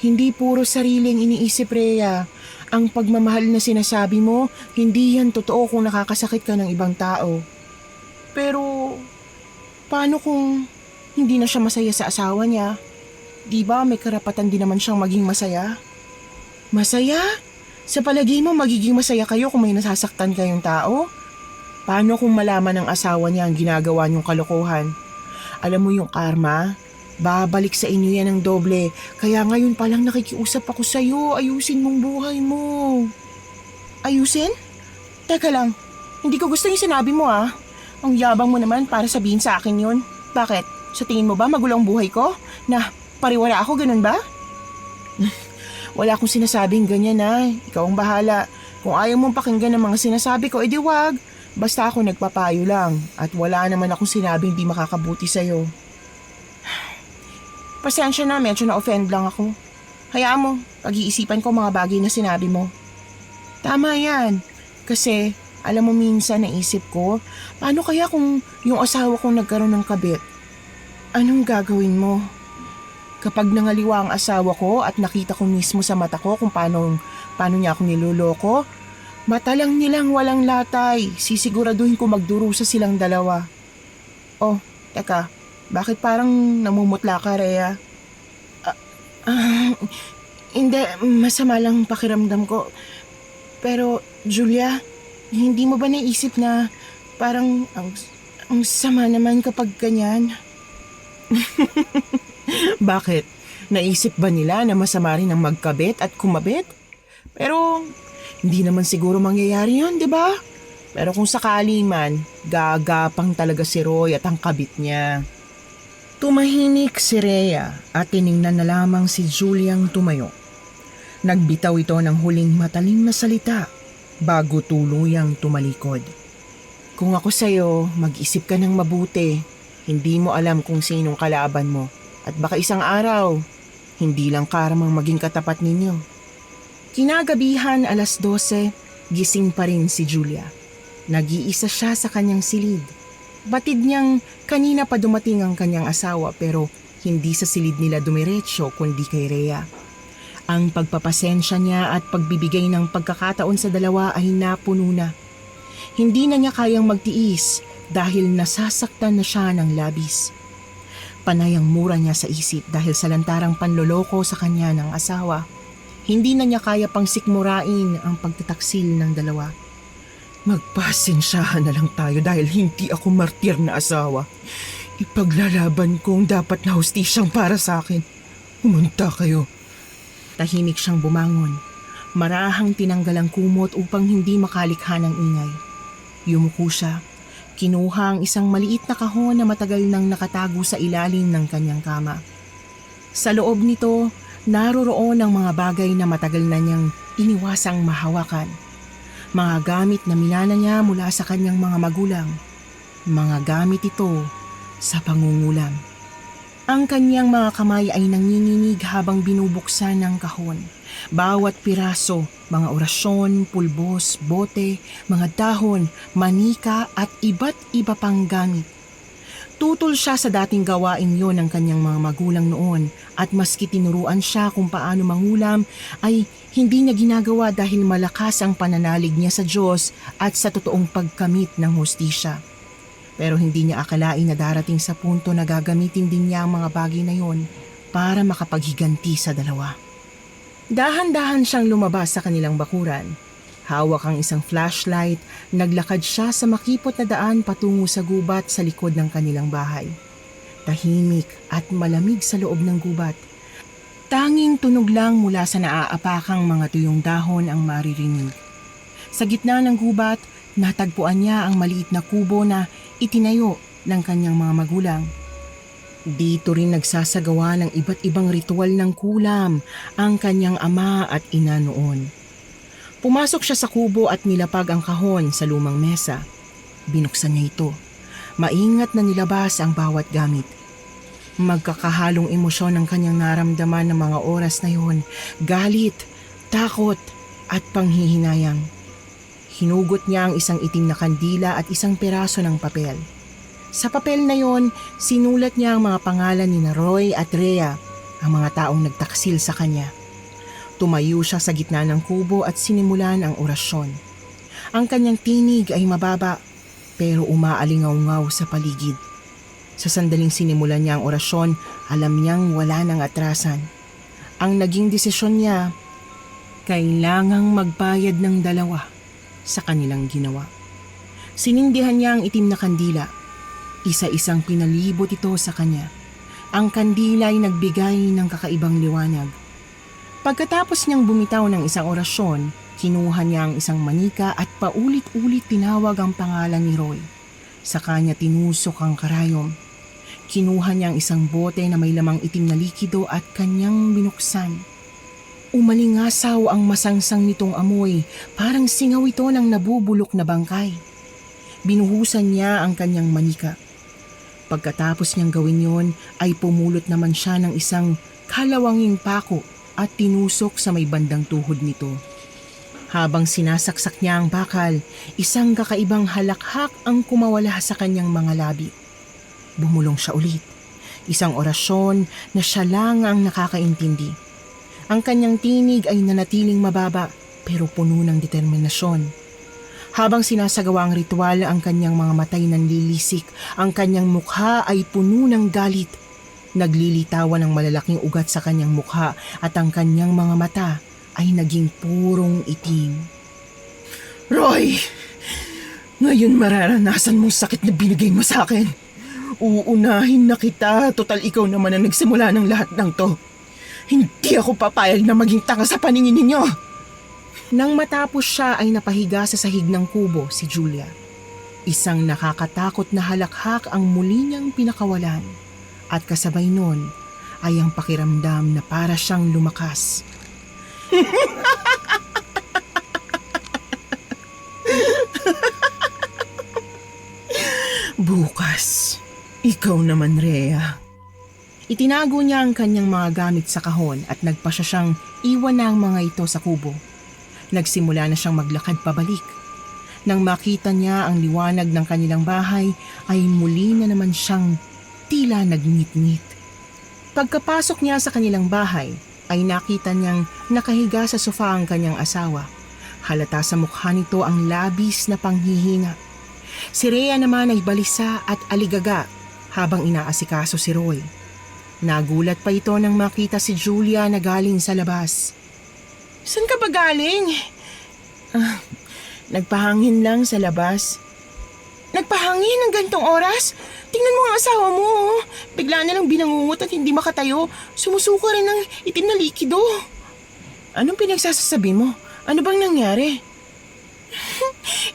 Hindi puro sariling iniisip, Rhea. Ang pagmamahal na sinasabi mo, hindi yan totoo kung nakakasakit ka ng ibang tao. Pero, paano kung hindi na siya masaya sa asawa niya? Di ba may karapatan din naman siyang maging masaya? Masaya? Sa palagay mo magiging masaya kayo kung may nasasaktan kayong tao? Paano kung malaman ng asawa niya ang ginagawa niyong kalokohan? Alam mo yung karma? Babalik sa inyo yan ng doble. Kaya ngayon palang nakikiusap ako sa'yo. Ayusin mong buhay mo. Ayusin? Teka lang. Hindi ko gusto yung sinabi mo Ang yabang mo naman para sabihin sa akin yun. Bakit? Sa tingin mo ba magulo ang buhay ko? Na pariwara ako, ganun ba? Wala akong sinasabing ganyan Ikaw ang bahala. Kung ayaw mong pakinggan ang mga sinasabi ko, edi wag. Basta ako nagpapayo lang at wala naman akong sinabing di makakabuti sa'yo. Pasensya na, medyo na-offend lang ako. Hayaan mo, pag-iisipan ko mga bagay na sinabi mo. Tama yan. Kasi, alam mo minsan naisip ko, paano kaya kung yung asawa kong nagkaroon ng kabit? Anong gagawin mo? Kapag nangaliwa ang asawa ko at nakita ko mismo sa mata ko kung paano niya ako niloloko, mata lang nilang walang latay. Sisiguraduhin ko magdurusa silang dalawa. Oh, teka. Bakit parang namumutla ka, Rhea? Hindi. Masama lang pakiramdam ko. Pero, Julia, hindi mo ba naisip na parang ang sama naman kapag ganyan? Bakit? Naisip ba nila na masama rin ang magkabit at kumabit? Pero hindi naman siguro mangyayari yun, di ba? Pero kung sakali man, gagapang talaga si Roy at ang kabit niya. Tumahimik si Rhea at tiningnan na lamang si Juliang tumayo. Nagbitaw ito ng huling matalim na salita bago tuluyang tumalikod. Kung ako sa'yo, mag-isip ka ng mabuti. Hindi mo alam kung sinong kalaban mo. At baka isang araw, hindi lang karamang maging katapat ninyo. Kinagabihan 12:00, gising pa rin si Julia. Nag-iisa siya sa kanyang silid. Batid niyang kanina pa dumating ang kanyang asawa pero hindi sa silid nila dumiretso kundi kay Rhea. Ang pagpapasensya niya at pagbibigay ng pagkakataon sa dalawa ay napuno na. Hindi na niya kayang magtiis dahil nasasaktan na siya ng labis. Panay ang mura niya sa isip dahil sa lantarang panloloko sa kanya ng asawa. Hindi na niya kaya pang sikmurain ang pagtataksil ng dalawa. Magpasensyahan na lang tayo dahil hindi ako martir na asawa. Ipaglalaban ko ang dapat na hustisyang para sa akin. Humunta kayo. Tahimik siyang bumangon. Marahang tinanggal ang kumot upang hindi makalikha ng ingay. Yumuko siya. Kinuha ang isang maliit na kahon na matagal nang nakatago sa ilalim ng kanyang kama. Sa loob nito, naroroon ang mga bagay na matagal na niyang iniwasang mahawakan. Mga gamit na minana niya mula sa kanyang mga magulang. Mga gamit ito sa pangungulam. Ang kanyang mga kamay ay nanginginig habang binubuksan ng kahon. Bawat piraso, mga orasyon, pulbos, bote, mga dahon, manika at iba't iba pang gamit. Tutol siya sa dating gawain yon ng kanyang mga magulang noon at maski tinuruan siya kung paano mangulam ay hindi niya ginagawa dahil malakas ang pananalig niya sa Diyos at sa totoong pagkamit ng hustisya. Pero hindi niya akalain na darating sa punto na gagamitin din niya ang mga bagay na yon para makapaghiganti sa dalawa. Dahan-dahan siyang lumabas sa kanilang bakuran. Hawak ang isang flashlight, naglakad siya sa makipot na daan patungo sa gubat sa likod ng kanilang bahay. Tahimik at malamig sa loob ng gubat. Tanging tunog lang mula sa naaapakang mga tuyong dahon ang maririnig. Sa gitna ng gubat, natagpuan niya ang maliit na kubo na itinayo ng kanyang mga magulang. Dito rin nagsasagawa ng iba't ibang ritual ng kulam ang kanyang ama at ina noon. Pumasok siya sa kubo at nilapag ang kahon sa lumang mesa. Binuksan niya ito. Maingat na nilabas ang bawat gamit. Magkakahalong emosyon ang kanyang naramdaman ng mga oras na yun. Galit, takot at panghihinayang. Hinugot niya ang isang itim na kandila at isang peraso ng papel. Sa papel na yon, sinulat niya ang mga pangalan ni Roy at Rhea, ang mga taong nagtaksil sa kanya. Tumayo siya sa gitna ng kubo at sinimulan ang orasyon. Ang kanyang tinig ay mababa pero umaalingaw-ngaw sa paligid. Sa sandaling sinimulan niya ang orasyon, alam niyang wala nang atrasan. Ang naging desisyon niya, kailangang magbayad ng dalawa sa kanilang ginawa. Sinindihan niya ang itim na kandila. Isa-isang pinalibot ito sa kanya. Ang kandila ay nagbigay ng kakaibang liwanag. Pagkatapos niyang bumitaw ng isang orasyon, kinuha niya ang isang manika at paulit-ulit tinawag ang pangalan ni Roy. Sa kanya tinusok ang karayom. Kinuha niya ang isang bote na may lamang itim na likido at kanyang binuksan. Umalingasaw ang masangsang nitong amoy, parang singaw ito ng nabubulok na bangkay. Binuhusan niya ang kanyang manika. Pagkatapos niyang gawin yon, ay pumulot naman siya ng isang kalawanging pako at tinusok sa may bandang tuhod nito. Habang sinasaksak niya ang bakal, isang kakaibang halakhak ang kumawala sa kanyang mga labi. Bumulong siya ulit. Isang orasyon na siya lang ang nakakaintindi. Ang kanyang tinig ay nanatiling mababa pero puno ng determinasyon. Habang sinasagawa ang ritual, ang kanyang mga matay nanlilisik, ang kanyang mukha ay puno ng galit. Naglilitawan ng malalaking ugat sa kanyang mukha at ang kanyang mga mata ay naging purong itim. Roy! Ngayon mararanasan mong sakit na binigay mo sa akin. Uunahin na kita, total ikaw naman ang nagsimula ng lahat ng to. Hindi ako papayag na maging tanga sa paningin ninyo. Nang matapos siya ay napahiga sa sahig ng kubo si Julia. Isang nakakatakot na halakhak ang muli niyang pinakawalan at kasabay nun ay ang pakiramdam na para siyang lumakas. Bukas, ikaw naman, Rhea. Itinago niya ang kanyang mga gamit sa kahon at nagpasya siyang iwan na ang mga ito sa kubo. Nagsimula na siyang maglakad pabalik. Nang makita niya ang liwanag ng kanilang bahay, ay muli na naman siyang tila nagngit-ngit. Pagkapasok niya sa kanilang bahay, ay nakita niyang nakahiga sa sofa ang kanyang asawa. Halata sa mukha nito ang labis na panghihina. Si Rhea naman ay balisa at aligaga habang inaasikaso si Roy. Nagulat pa ito nang makita si Julia na galing sa labas. Saan ka ba galing? Nagpahangin lang sa labas. Nagpahangin ng gantong oras? Tingnan mo ang asawa mo. Oh. Bigla na lang binangungot at hindi makatayo. Sumusuka rin ng itim na likido. Anong pinagsasasabi mo? Ano bang nangyari?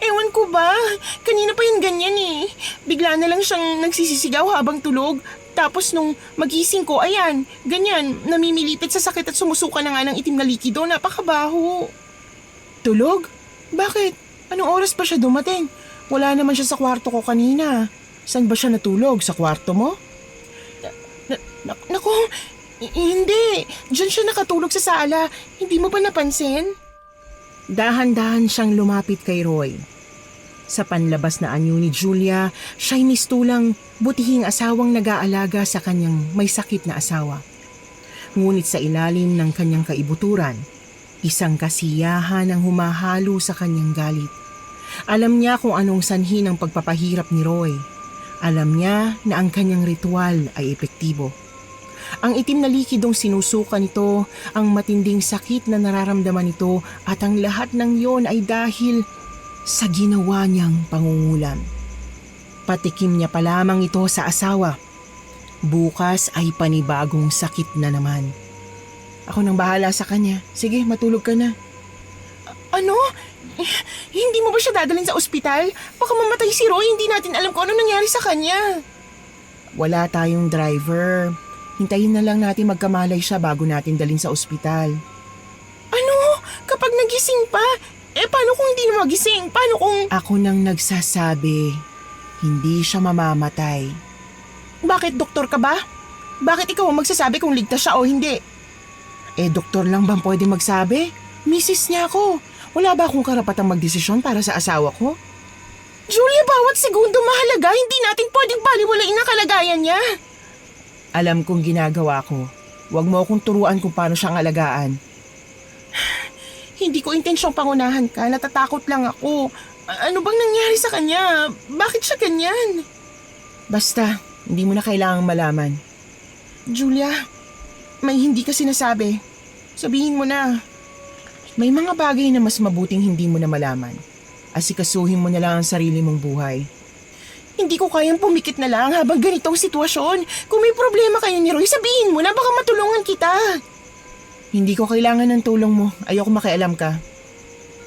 Ewan ko ba? Kanina pa yun ganyan eh. Bigla na lang siyang nagsisisigaw habang tulog. Tapos nung magising ko, ayan, ganyan, namimilipit sa sakit at sumusuka na nga ng itim na likido. Napakabaho. Tulog? Bakit? Anong oras pa siya dumating? Wala naman siya sa kwarto ko kanina. Saan ba siya natulog? Sa kwarto mo? Naku, hindi. Diyan siya nakatulog sa sala. Hindi mo ba napansin? Dahan-dahan siyang lumapit kay Roy. Sa panlabas na anyo ni Julia, siya'y mistulang butihing asawang nag-aalaga sa kanyang may sakit na asawa. Ngunit sa ilalim ng kanyang kaibuturan, isang kasiyahan ang humahalo sa kanyang galit. Alam niya kung anong sanhi ng pagpapahirap ni Roy. Alam niya na ang kanyang ritual ay epektibo. Ang itim na likidong sinusuka nito, ang matinding sakit na nararamdaman nito at ang lahat ng yon ay dahil sa ginawa niyang pangungulam. Patikim niya pa lamang ito sa asawa. Bukas ay panibagong sakit na naman. Ako nang bahala sa kanya. Sige, matulog ka na. Ano? Hindi mo ba siya dadalhin sa ospital? Baka mamatay si Roy, hindi natin alam kung ano nangyari sa kanya. Wala tayong driver. Hintayin na lang natin magkamalay siya bago natin dalhin sa ospital. Ano? Kapag nagising pa? Paano kung hindi na magising? Paano kung... Ako nang nagsasabi, hindi siya mamamatay. Bakit, doktor ka ba? Bakit ikaw ang magsasabi kung ligtas siya o hindi? Doktor lang bang pwede magsabi? Misis niya ako. Wala ba akong karapatang magdesisyon para sa asawa ko? Julia, bawat segundo mahalaga. Hindi natin pwedeng baliwalain ang kalagayan niya. Alam kong ginagawa ko. Huwag mo akong turuan kung paano siyang alagaan. Hindi ko intensyong pangunahan ka. Natatakot lang ako. Ano bang nangyari sa kanya? Bakit siya ganyan? Basta, hindi mo na kailangang malaman. Julia, may hindi ka sinasabi. Sabihin mo na. May mga bagay na mas mabuting hindi mo na malaman. Asikasuhin mo na lang ang sarili mong buhay. Hindi ko kayang pumikit na lang habang ganitong sitwasyon. Kung may problema kayo ni Roy, sabihin mo na baka matulungan kita. Hindi ko kailangan ng tulong mo. Ayoko makialam ka.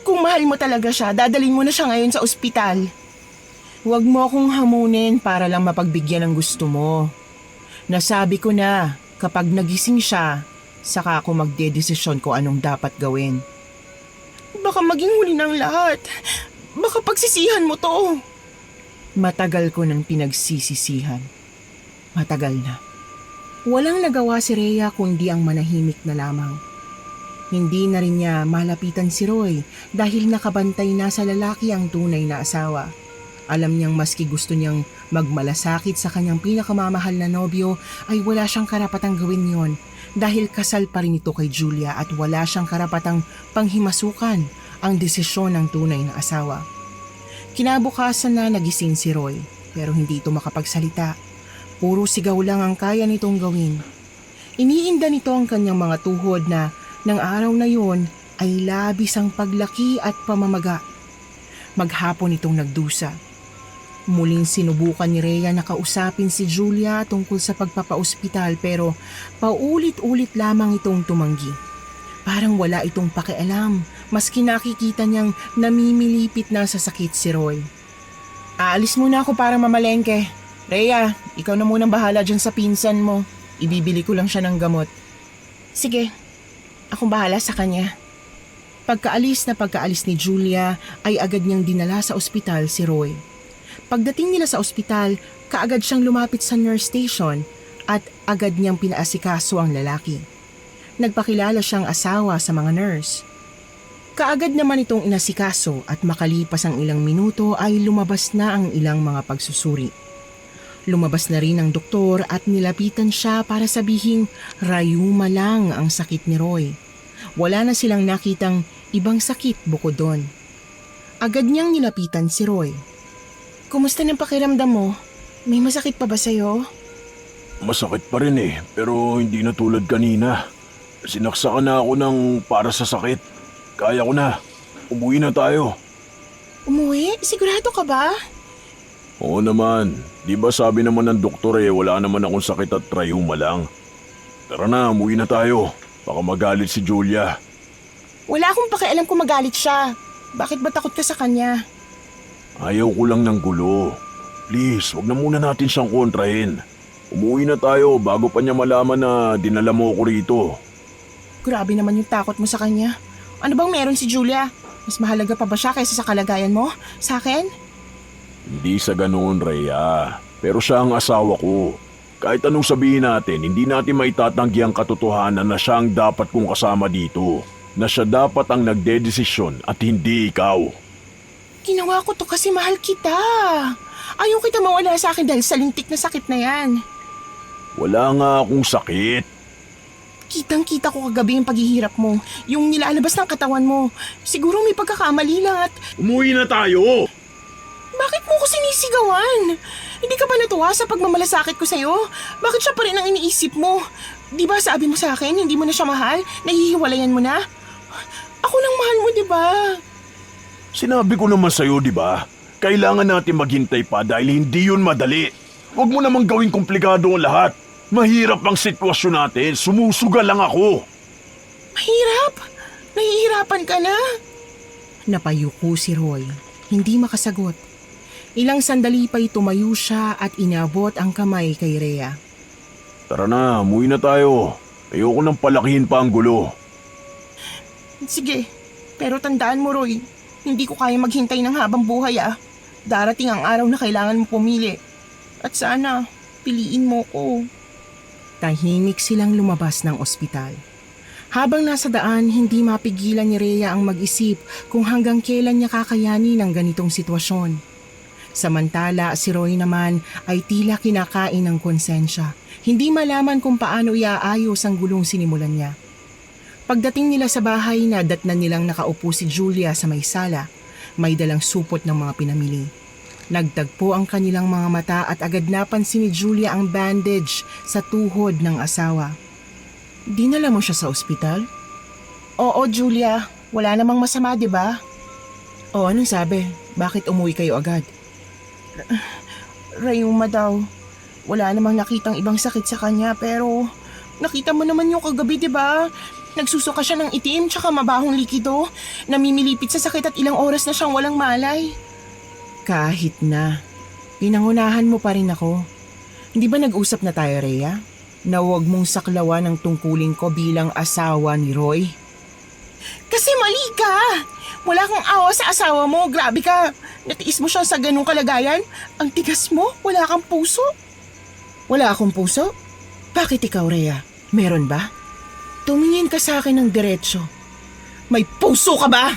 Kung mahal mo talaga siya, dadalhin mo na siya ngayon sa ospital. Huwag mo akong hamunin para lang mapagbigyan ng gusto mo. Nasabi ko na, kapag nagising siya, saka ako magdedesisyon kung anong dapat gawin. Baka maging huli ng lahat. Baka pagsisihan mo to. Matagal ko nang pinagsisisihan. Matagal na. Walang nagawa si Rhea kundi ang manahimik na lamang. Hindi na rin niya malapitan si Roy dahil nakabantay na sa lalaki ang tunay na asawa. Alam niyang maski gusto niyang magmalasakit sa kanyang pinakamamahal na nobyo ay wala siyang karapatang gawin yon dahil kasal pa rin ito kay Julia at wala siyang karapatang panghimasukan ang desisyon ng tunay na asawa. Kinabukasan na nagising si Roy pero hindi ito makapagsalita. Puro sigaw lang ang kaya nitong gawin. Iniinda nito ang kanyang mga tuhod na ng araw na yon ay labis ang paglaki at pamamaga. Maghapon itong nagdusa. Muling sinubukan ni Rhea na kausapin si Julia tungkol sa pagpapaospital pero paulit-ulit lamang itong tumanggi. Parang wala itong pakialam, maski nakikita niyang namimilipit na sa sakit si Roy. Aalis muna ako para mamalengke. Rhea, ikaw na munang bahala dyan sa pinsan mo. Ibibili ko lang siya ng gamot. Sige, akong bahala sa kanya. Pagkaalis ni Julia ay agad niyang dinala sa ospital si Roy. Pagdating nila sa ospital, kaagad siyang lumapit sa nurse station at agad niyang pinaasikaso ang lalaki. Nagpakilala siyang asawa sa mga nurse. Kaagad naman itong inasikaso at makalipas ang ilang minuto ay lumabas na ang ilang mga pagsusuri. Lumabas na rin ang doktor at nilapitan siya para sabihing rayuma lang ang sakit ni Roy. Wala na silang nakitang ibang sakit bukod doon. Agad niyang nilapitan si Roy. Kumusta ng pakiramdam mo? May masakit pa ba sa'yo? Masakit pa rin pero hindi na tulad kanina. Sinaksakan na ako ng para sa sakit. Kaya ko na. Umuwi na tayo. Umuwi? Sigurado ka ba? Oo naman. Di ba sabi naman ng doktor wala naman akong sakit at trayuma lang. Tara na, umuwi na tayo. Baka magalit si Julia. Wala akong pakialam kung magalit siya. Bakit ba takot ka sa kanya? Ayaw ko lang ng gulo. Please, wag na muna natin siyang kontrahin. Umuwi na tayo bago pa niya malaman na dinala mo ko rito. Grabe naman yung takot mo sa kanya. Ano bang meron si Julia? Mas mahalaga pa ba siya kaysa sa kalagayan mo? Sa akin? Hindi sa ganoon, Rhea. Pero siya ang asawa ko. Kahit anong sabihin natin, hindi natin maitatanggi ang katotohanan na siya ang dapat kong kasama dito. Na siya dapat ang nagdedesisyon at hindi ikaw. Ginawa ko to kasi mahal kita. Ayaw kita mawala sa akin dahil sa lintik na sakit na yan. Wala nga akong sakit. Kitang-kita ko kagabi yung paghihirap mo. Yung nilalabas ng katawan mo. Siguro may pagkakamali lang at Umuwi na tayo! bakit mo ko sinisigawan? Hindi ka ba natuwa sa pagmamalasakit ko sa'yo? Bakit siya pa rin ang iniisip mo? Di ba sabi mo sa akin, hindi mo na siya mahal? Nahihiwalayan mo na? Ako lang mahal mo, di ba? Sinabi ko naman sa'yo, di ba? Kailangan natin maghintay pa dahil hindi yun madali. Huwag mo namang gawing komplikado ang lahat. Mahirap ang sitwasyon natin. Sumusugal lang ako. Mahirap? Nahihirapan ka na? Napayuko si Roy. Hindi makasagot. Ilang sandali pa'y tumayo siya at inabot ang kamay kay Rhea. Tara na, umuwi na tayo. Ayoko nang palakihin pa ang gulo. Sige, pero tandaan mo Roy, hindi ko kaya maghintay ng habang buhay Darating ang araw na kailangan mo pumili. At sana, piliin mo ko. Tahimik silang lumabas ng ospital. Habang nasa daan, hindi mapigilan ni Rhea ang mag-isip kung hanggang kailan niya kakayanin ang ganitong sitwasyon. Samantala, si Roy naman ay tila kinakain ng konsensya. Hindi malaman kung paano iaayos ang gulong sinimulan niya. Pagdating nila sa bahay, nadatnan nilang nakaupo si Julia sa may sala. May dalang supot ng mga pinamili. Nagtagpo ang kanilang mga mata at agad napansin ni Julia ang bandage sa tuhod ng asawa. Dinala mo siya sa ospital? Oo, Julia. Wala namang masama, di ba? O, anong sabi? Bakit umuwi kayo agad? Rayuma daw. Wala namang nakitang ibang sakit sa kanya pero nakita mo naman yung kagabi, di ba? Nagsusuka siya ng itim tsaka mabahong likido. Namimilipit sa sakit at ilang oras na siyang walang malay. Kahit na, pinangunahan mo pa rin ako. Hindi ba nag-usap na tayo, Rhea? Na huwag mong saklawan ang tungkulin ko bilang asawa ni Roy? Kasi mali ka! Wala kang awa sa asawa mo, grabe ka! Natiis mo siya sa ganung kalagayan? Ang tigas mo, wala kang puso? Wala akong puso? Bakit ikaw, Rhea? Meron ba? Tumingin ka sa akin ng diretsyo. May puso ka ba?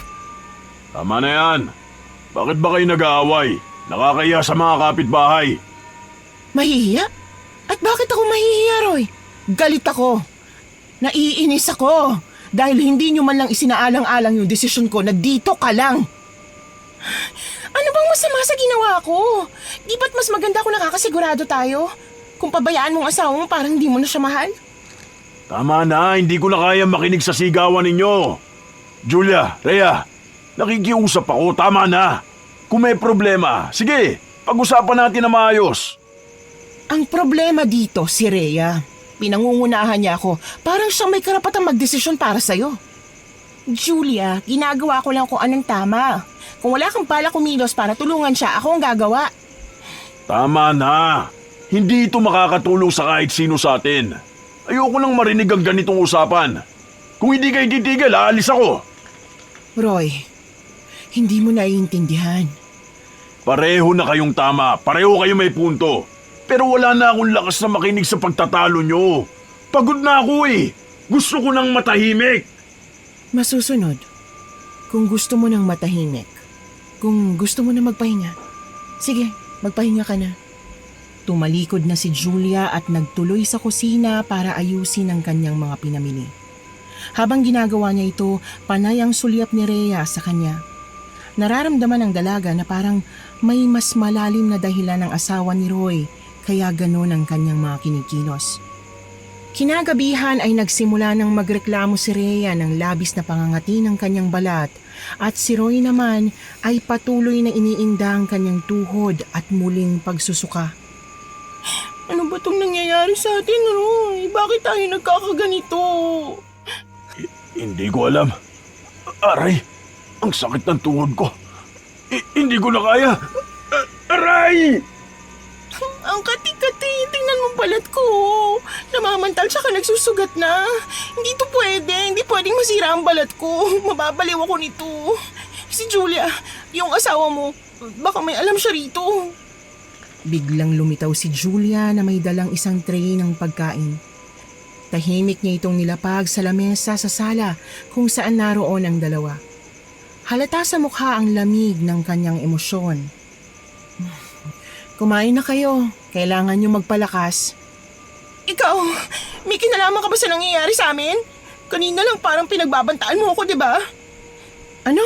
Tama na yan. Bakit ba kayo nag-aaway? Nakakahiya sa mga kapitbahay. Mahihiya? At bakit ako mahihiya, Roy? Galit ako. Naiinis ako. Dahil hindi nyo man lang isinaalang-alang yung desisyon ko na dito ka lang. Ano bang masama sa ginawa ko? Di ba't mas maganda kung nakakasigurado tayo? Kung pabayaan mong asawa mo parang hindi mo na siya mahal? Tama na, hindi ko na kaya makinig sa sigawan ninyo. Julia, Rhea, nakikiusap ako, tama na. Kung may problema, sige, pag-usapan natin na maayos. Ang problema dito, si Rhea. Pinangungunahan niya ako. Parang siyang may karapatang magdesisyon para sa'yo. Julia, ginagawa ko lang kung anong tama. Kung wala kang pala kumilos para tulungan siya, ako ang gagawa. Tama na. Hindi ito makakatulong sa kahit sino sa atin. Ayoko nang marinig ang ganitong usapan. Kung hindi kayo titigil, aalis ako. Roy, hindi mo naiintindihan. Pareho na kayong tama. Pareho kayo may punto. Pero wala na akong lakas na makinig sa pagtatalo nyo. Pagod na ako eh. Gusto ko nang matahimik. Masusunod, kung gusto mo nang matahimik, kung gusto mo na magpahinga, sige, magpahinga ka na. Tumalikod na si Julia at nagtuloy sa kusina para ayusin ang kanyang mga pinamili. Habang ginagawa niya ito, panay ang sulyap ni Rhea sa kanya. Nararamdaman ng dalaga na parang may mas malalim na dahilan ng asawa ni Roy, kaya ganon ang kanyang mga kinikilos. Kinagabihan ay nagsimula ng magreklamo si Rhea ng labis na pangangati ng kanyang balat at si Roy naman ay patuloy na iniinda ang kanyang tuhod at muling pagsusuka. Ano ba itong nangyayari sa atin, Roy? Bakit tayo nagkakaganito? Hindi ko alam. Aray, ang sakit ng tuhod ko. Hindi ko na kaya. Aray! Ang kati-kati, tingnan mo balat ko. Namamantal siya ka nagsusugat na. Hindi to pwede, hindi pwedeng masira ang balat ko. Mababaliw ako nito. Si Julia, yung asawa mo, baka may alam siya rito. Biglang lumitaw si Julia na may dalang isang tray ng pagkain. Tahimik niya itong nilapag sa lamesa sa sala kung saan naroon ang dalawa. Halata sa mukha ang lamig ng kanyang emosyon. Kumain na kayo. Kailangan niyo magpalakas. Ikaw, may kinalaman ka ba sa nangyayari sa amin? Kanina lang parang pinagbabantaan mo ako, di ba? Ano?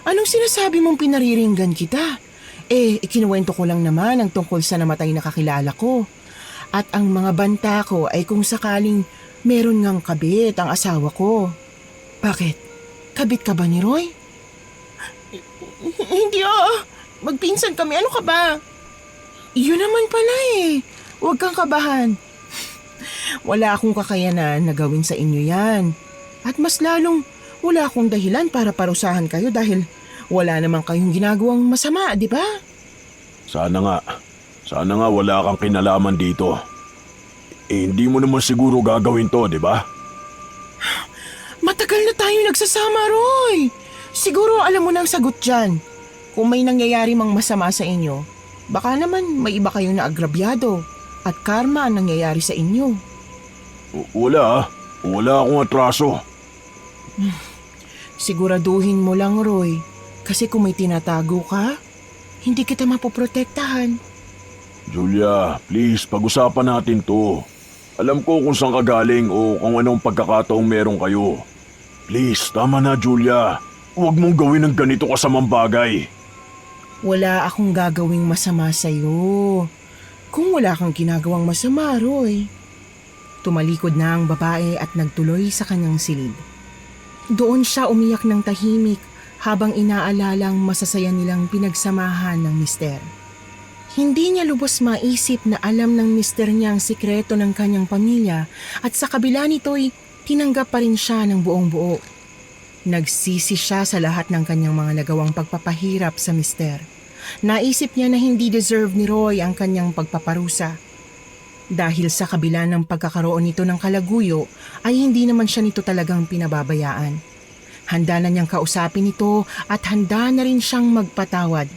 Anong sinasabi mong pinariringgan kita? Ikinuwento ko lang naman ang tungkol sa namatay na kakilala ko. At ang mga banta ko ay kung sakaling meron ngang kabit ang asawa ko. Bakit? Kabit ka ba ni Roy? Hindi Magpinsan kami. Ano ka ba? Yun naman pala Huwag kang kabahan. Wala akong kakayanan na gawin sa inyo yan. At mas lalong wala akong dahilan para parusahan kayo dahil wala naman kayong ginagawang masama, di ba? Sana nga wala kang kinalaman dito. Hindi mo naman siguro gagawin to, di ba? Matagal na tayo nagsasama, Roy. Siguro alam mo na ang sagot dyan. Kung may nangyayari mang masama sa inyo, baka naman may iba kayong naagrabyado at karma ang nangyayari sa inyo. Wala akong atraso. Siguraduhin mo lang, Roy. Kasi kung may tinatago ka, hindi kita mapoprotektahan. Julia, please, pag-usapan natin to. Alam ko kung saan ka galing o kung anong pagkakataong meron kayo. Please, tama na, Julia. Huwag mong gawin ng ganito kasamang bagay. Wala akong gagawing masama sa'yo. Kung wala kang ginagawang masama, Roy. Tumalikod na ang babae at nagtuloy sa kanyang silid. Doon siya umiyak ng tahimik habang inaalalang masasaya nilang pinagsamahan ng mister. Hindi niya lubos maisip na alam ng mister niya ang sikreto ng kanyang pamilya at sa kabila nito'y tinanggap pa rin siya ng buong buo. Nagsisi siya sa lahat ng kanyang mga nagawang pagpapahirap sa mister. Naisip niya na hindi deserve ni Roy ang kanyang pagpaparusa. Dahil sa kabila ng pagkakaroon nito ng kalaguyo ay hindi naman siya nito talagang pinababayaan. Handa na niyang kausapin ito at handa na rin siyang magpatawad.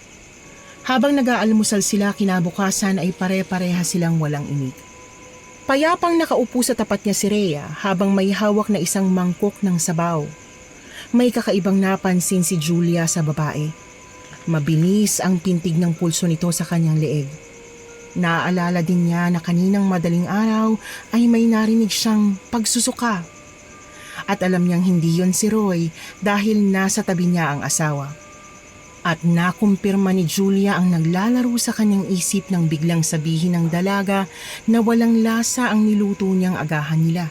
Habang nag-aalmusal sila kinabukasan ay pare-pareha silang walang imik. Payapang nakaupo sa tapat niya si Rhea habang may hawak na isang mangkok ng sabaw. May kakaibang napansin si Julia sa babae. Mabilis ang pintig ng pulso nito sa kanyang leeg. Naaalala din niya na kaninang madaling araw ay may narinig siyang pagsusuka. At alam niyang hindi yon si Roy dahil nasa tabi niya ang asawa. At nakumpirma ni Julia ang naglalaro sa kanyang isip nang biglang sabihin ng dalaga na walang lasa ang niluto niyang agahan nila.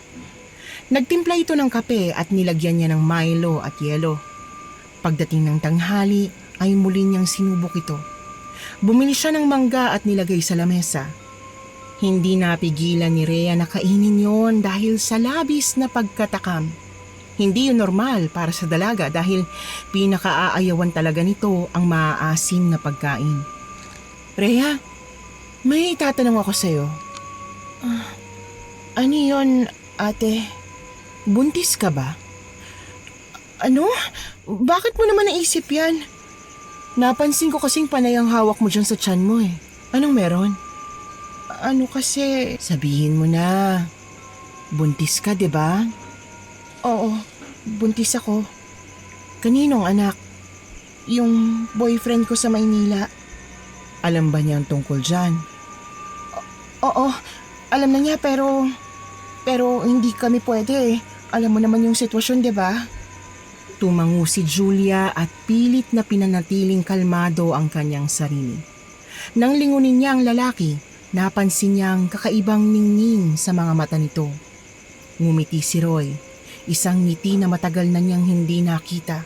Nagtimpla ito ng kape at nilagyan niya ng Milo at yelo. Pagdating ng tanghali ay muli niyang sinubok ito. Bumili siya ng mangga at nilagay sa lamesa. Hindi napigilan ni Rhea na kainin yon dahil sa labis na pagkatakam. Hindi yun normal para sa dalaga dahil pinakaaayawan talaga nito ang maaasim na pagkain. Rhea, may itatanong ako sa'yo. Ano yon, ate? Buntis ka ba? Ano? Bakit mo naman naisip yan? Napansin ko kasing panay ang hawak mo dyan sa tiyan mo eh. Anong meron? Ano kasi? Sabihin mo na. Buntis ka, 'di ba? Oo, buntis ako. Kaninong anak? Yung boyfriend ko sa Maynila. Alam ba niya ang tungkol dyan? Oo, alam na niya pero hindi kami pwede eh. Alam mo naman yung sitwasyon, 'di ba? Tumango si Julia at pilit na pinanatiling kalmado ang kanyang sarili. Nang lingunin niya ang lalaki, napansin niyang kakaibang ningning sa mga mata nito. Ngumiti si Roy, isang ngiti na matagal na niyang hindi nakita.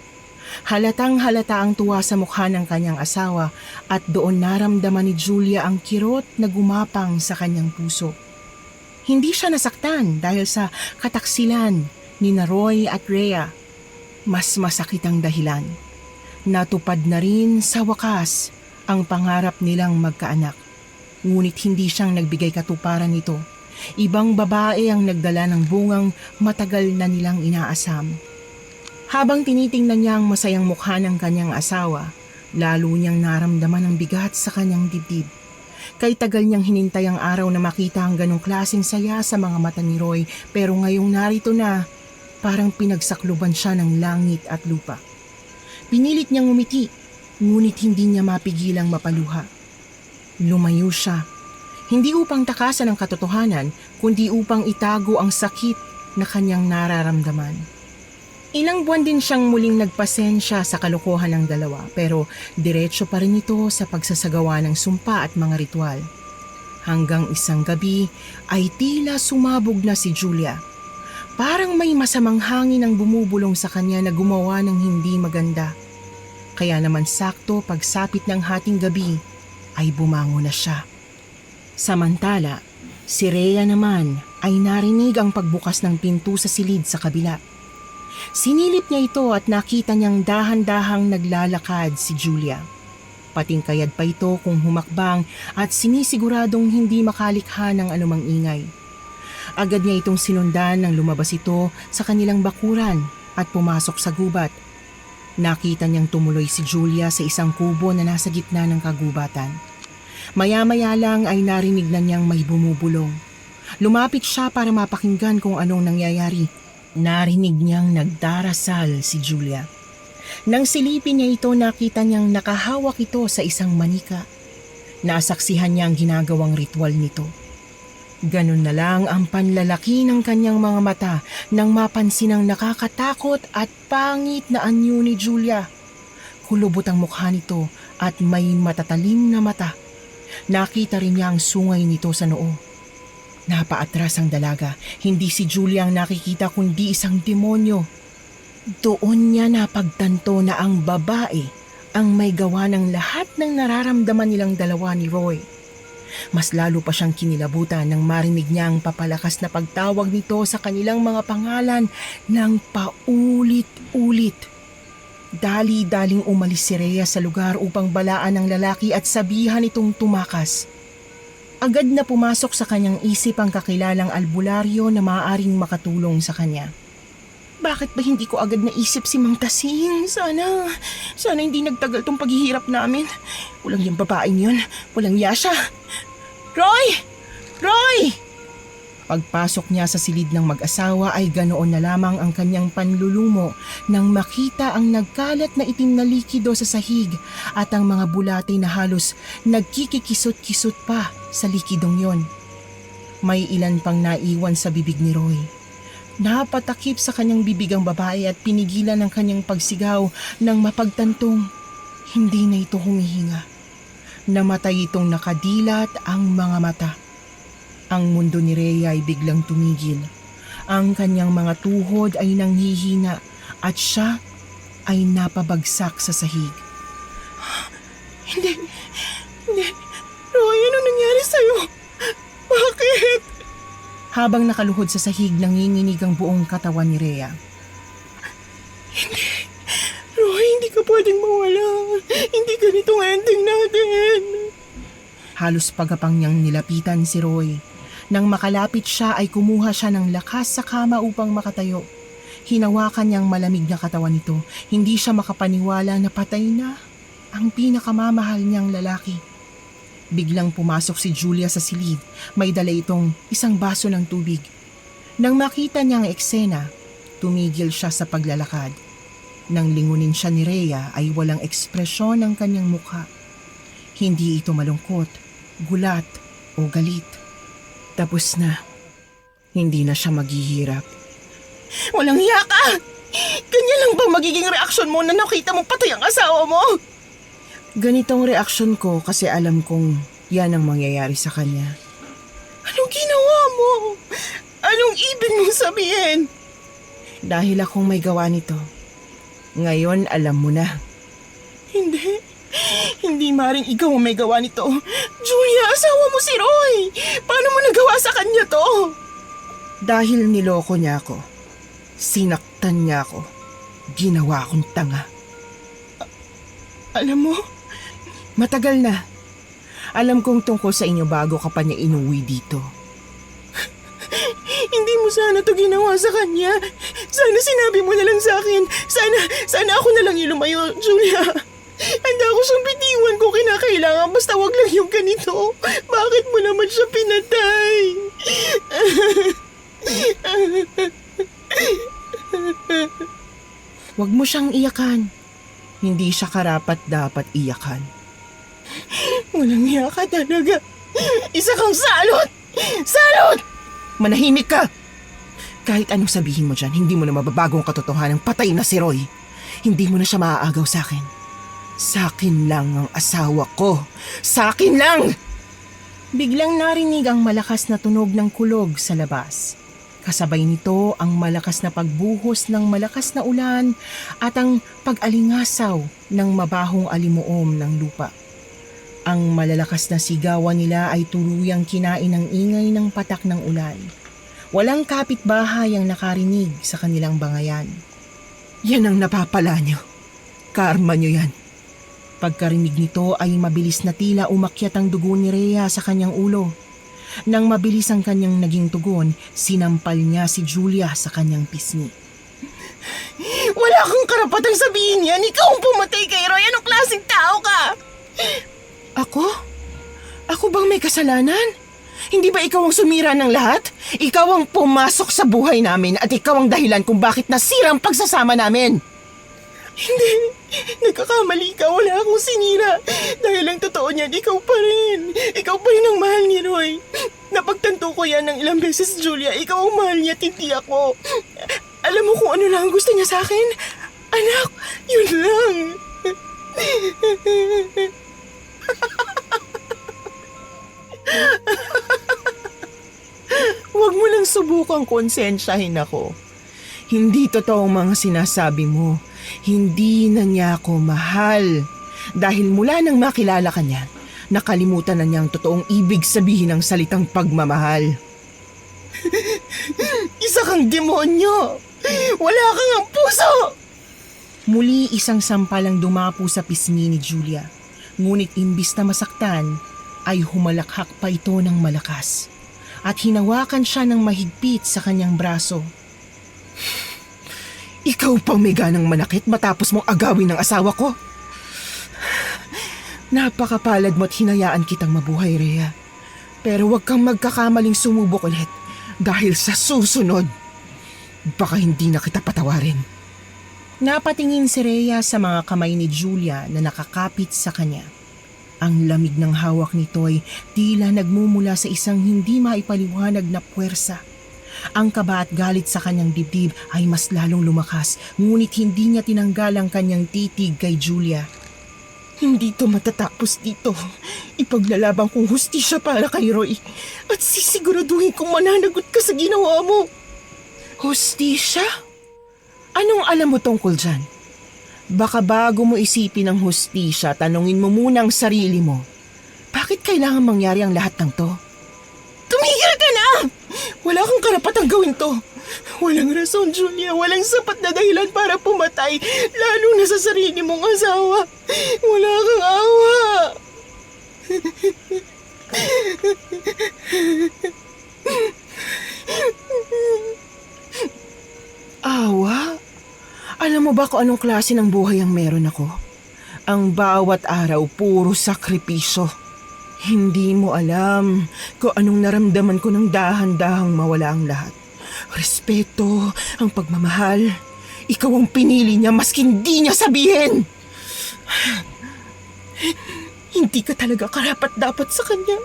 Halatang halata ang tuwa sa mukha ng kanyang asawa at doon naramdaman ni Julia ang kirot na gumapang sa kanyang puso. Hindi siya nasaktan dahil sa kataksilan ni Roy at Rhea. Mas masakit ang dahilan. Natupad na rin sa wakas ang pangarap nilang magkaanak. Ngunit hindi siyang nagbigay katuparan nito. Ibang babae ang nagdala ng bungang matagal na nilang inaasam. Habang tinitingnan niya ang masayang mukha ng kanyang asawa, lalo niyang naramdaman ang bigat sa kanyang dibdib. Kay tagal niyang hinintay ang araw na makita ang ganong klaseng saya sa mga mata ni Roy, pero ngayong narito na, parang pinagsakluban siya ng langit at lupa. Pinilit niyang umiti, ngunit hindi niya mapigilang mapaluha. Lumayo siya, hindi upang takasan ang katotohanan, kundi upang itago ang sakit na kanyang nararamdaman. Ilang buwan din siyang muling nagpasensya sa kalokohan ng dalawa, pero diretso pa rin ito sa pagsasagawa ng sumpa at mga ritual. Hanggang isang gabi ay tila sumabog na si Julia. Parang may masamang hangin ang bumubulong sa kanya na gumawa ng hindi maganda. Kaya naman sakto pagsapit ng hating gabi ay bumangon na siya. Samantala, si Rhea naman ay narinig ang pagbukas ng pinto sa silid sa kabila. Sinilip niya ito at nakita niyang dahan-dahang naglalakad si Julia. Patingkayad pa ito kung humakbang at sinisiguradong hindi makalikha ng anumang ingay. Agad niya itong sinundan nang lumabas ito sa kanilang bakuran at pumasok sa gubat. Nakita niyang tumuloy si Julia sa isang kubo na nasa gitna ng kagubatan. Maya-maya lang ay narinig na niyang may bumubulong. Lumapit siya para mapakinggan kung anong nangyayari. Narinig niyang nagdarasal si Julia. Nang silipin niya ito, nakita niyang nakahawak ito sa isang manika. Nasaksihan niya ang ginagawang ritual nito. Ganun na lang ang panlalaki ng kanyang mga mata nang mapansin ang nakakatakot at pangit na anyo ni Julia. Kulubot ang mukha nito at may matatalim na mata. Nakita rin niya ang sungay nito sa noo. Napaatras ang dalaga, hindi si Julia ang nakikita kundi isang demonyo. Doon niya napagtanto na ang babae ang may gawa ng lahat ng nararamdaman nilang dalawa ni Roy. Mas lalo pa siyang kinilabutan nang marinig niya ang papalakas na pagtawag nito sa kanilang mga pangalan ng paulit-ulit. Dali-daling umalis si Rhea sa lugar upang balaan ang lalaki at sabihan itong tumakas. Agad na pumasok sa kanyang isip ang kakilalang albularyo na maaaring makatulong sa kanya. Bakit ba hindi ko agad naisip si Mang Tasing? Sana hindi nagtagal tong paghihirap namin. Walang yung babaeng yun. Walang yasya. Roy! Roy! Pagpasok niya sa silid ng mag-asawa ay ganoon na lamang ang kanyang panlulumo nang makita ang nagkalat na itim na likido sa sahig at ang mga bulate na halos nagkikikisot-kisot pa sa likidong yon. May ilan pang naiwan sa bibig ni Roy. Napatakip sa kanyang bibig ang babae at pinigilan ang kanyang pagsigaw nang mapagtantong hindi na ito humihinga. Namatay itong nakadilat ang mga mata. Ang mundo ni Rhea ay biglang tumigil. Ang kanyang mga tuhod ay nanghihina at siya ay napabagsak sa sahig. Hindi. Roy, ano nangyari sa'yo? Bakit? Habang nakaluhod sa sahig, nanginginig ang buong katawan ni Rhea. Roy, hindi ka pwedeng mawala. Hindi ganitong ending natin. Halos pagapang niyang nilapitan si Roy. Nang makalapit siya ay kumuha siya ng lakas sa kama upang makatayo. Hinawakan niyang malamig na katawan nito. Hindi siya makapaniwala na patay na ang pinakamamahal niyang lalaki. Biglang pumasok si Julia sa silid. May dala itong isang baso ng tubig. Nang makita niya ang eksena, tumigil siya sa paglalakad. Nang lingunin siya ni Rhea ay walang ekspresyon ang kanyang mukha. Hindi ito malungkot, gulat o galit. Tapos na. Hindi na siya maghihirap. Walang hiya ka! Ganyan lang ba magiging reaksyon mo na nakita mo patay ang asawa mo? Ganitong reaksyon ko kasi alam kong yan ang mangyayari sa kanya. Anong ginawa mo? Anong ibig mong sabihin? Dahil akong may gawa nito. Ngayon alam mo na. Hindi maring ikaw ang may gawa nito. Julia, asawa mo si Roy. Paano mo nagawa sa kanya to? Dahil niloko niya ako. Sinaktan niya ako. Ginawa akong tanga. Alam mo, matagal na. Alam kong tungkol sa inyo bago ka pa niya inuwi dito. Hindi mo sana to ginawa sa kanya. Sana sinabi mo na lang sa akin. Sana ako na lang yung lumayo, Julia. Handa ako siyang bitiwan kung kinakailangan, basta wag lang yung ganito. Bakit mo naman siya pinatay? Wag mo siyang iyakan. Hindi siya karapat dapat iyakan. Walang iya ka talaga. Isa kang salot! Salot! Manahimik ka! Kahit anong sabihin mo dyan, hindi mo na mababago ang katotohanan ng patay na si Roy. Hindi mo na siya maaagaw sa akin. Sa akin lang ang asawa ko. Sa akin lang! Biglang narinig ang malakas na tunog ng kulog sa labas. Kasabay nito ang malakas na pagbuhos ng malakas na ulan at ang pag-alingasaw ng mabahong alimuom ng lupa. Ang malalakas na sigawan nila ay tuluyang kinain ng ingay ng patak ng ulan. Walang kapitbahay ang nakarinig sa kanilang bangayan. Yan ang napapala nyo. Karma nyo yan. Pagkarinig nito ay mabilis na tila umakyat ang dugo ni Rhea sa kanyang ulo. Nang mabilis ang kanyang naging tugon, sinampal niya si Julia sa kanyang pisngi. Wala kang karapatang sabihin yan! Ikaw ang pumatay kay Roy! Anong klaseng tao ka? Ako? Ako bang may kasalanan? Hindi ba ikaw ang sumira ng lahat? Ikaw ang pumasok sa buhay namin at ikaw ang dahilan kung bakit nasira ang pagsasama namin. Hindi. Nagkakamali ka. Wala akong sinira. Dahil ang totoo niyan, ikaw pa rin. Ikaw pa rin ang mahal ni Roy. Napagtanto ko yan ng ilang beses, Julia. Ikaw ang mahal niya, hindi ako. Alam mo kung ano lang ang gusto niya sa akin? Anak, yun lang. Huwag mo lang subukang konsensyahin ako. Hindi totoo ang mga sinasabi mo. Hindi na niya ako mahal. Dahil mula nang makilala ka niya, nakalimutan na niya ang totoong ibig sabihin ng salitang pagmamahal. Isa kang demonyo! Wala kang ang puso! Muli isang sampal ang dumapo sa pisngi ni Julia. Ngunit imbis na masaktan, ay humalakhak pa ito ng malakas. At hinawakan siya ng mahigpit sa kanyang braso. Ikaw pang may ganang manakit matapos mong agawin ng asawa ko? Napakapalad mo't hinayaan kitang mabuhay, Rhea. Pero huwag kang magkakamaling sumubok ulit dahil sa susunod, baka hindi na kita patawarin. Napatingin si Rhea sa mga kamay ni Julia na nakakapit sa kanya. Ang lamig ng hawak nito ay tila nagmumula sa isang hindi maipaliwanag na puwersa. Ang kaba at galit sa kanyang dibdib ay mas lalong lumakas, ngunit hindi niya tinanggal ang kanyang titig kay Julia. Hindi to matatapos dito. Ipaglalaban kong hustisya para kay Roy at sisiguraduhin kong mananagot ka sa ginawa mo. Hustisya? Anong alam mo tungkol dyan? Baka bago mo isipin ang hustisya, tanungin mo muna ang sarili mo. Bakit kailangan mangyari ang lahat ng to? Tumigil ka na! Wala kang karapatang gawin to. Walang rason, Julia. Walang sapat na dahilan para pumatay, lalo na sa sarili mong asawa. Wala kang awa. Awa? Alam mo ba kung anong klase ng buhay ang meron ako? Ang bawat araw puro sakripisyo. Hindi mo alam kung anong naramdaman ko nang dahan-dahang mawala ang lahat. Respeto, ang pagmamahal. Ikaw ang pinili niya maski hindi niya sabihin. Hindi ka talaga karapat-dapat sa kanya.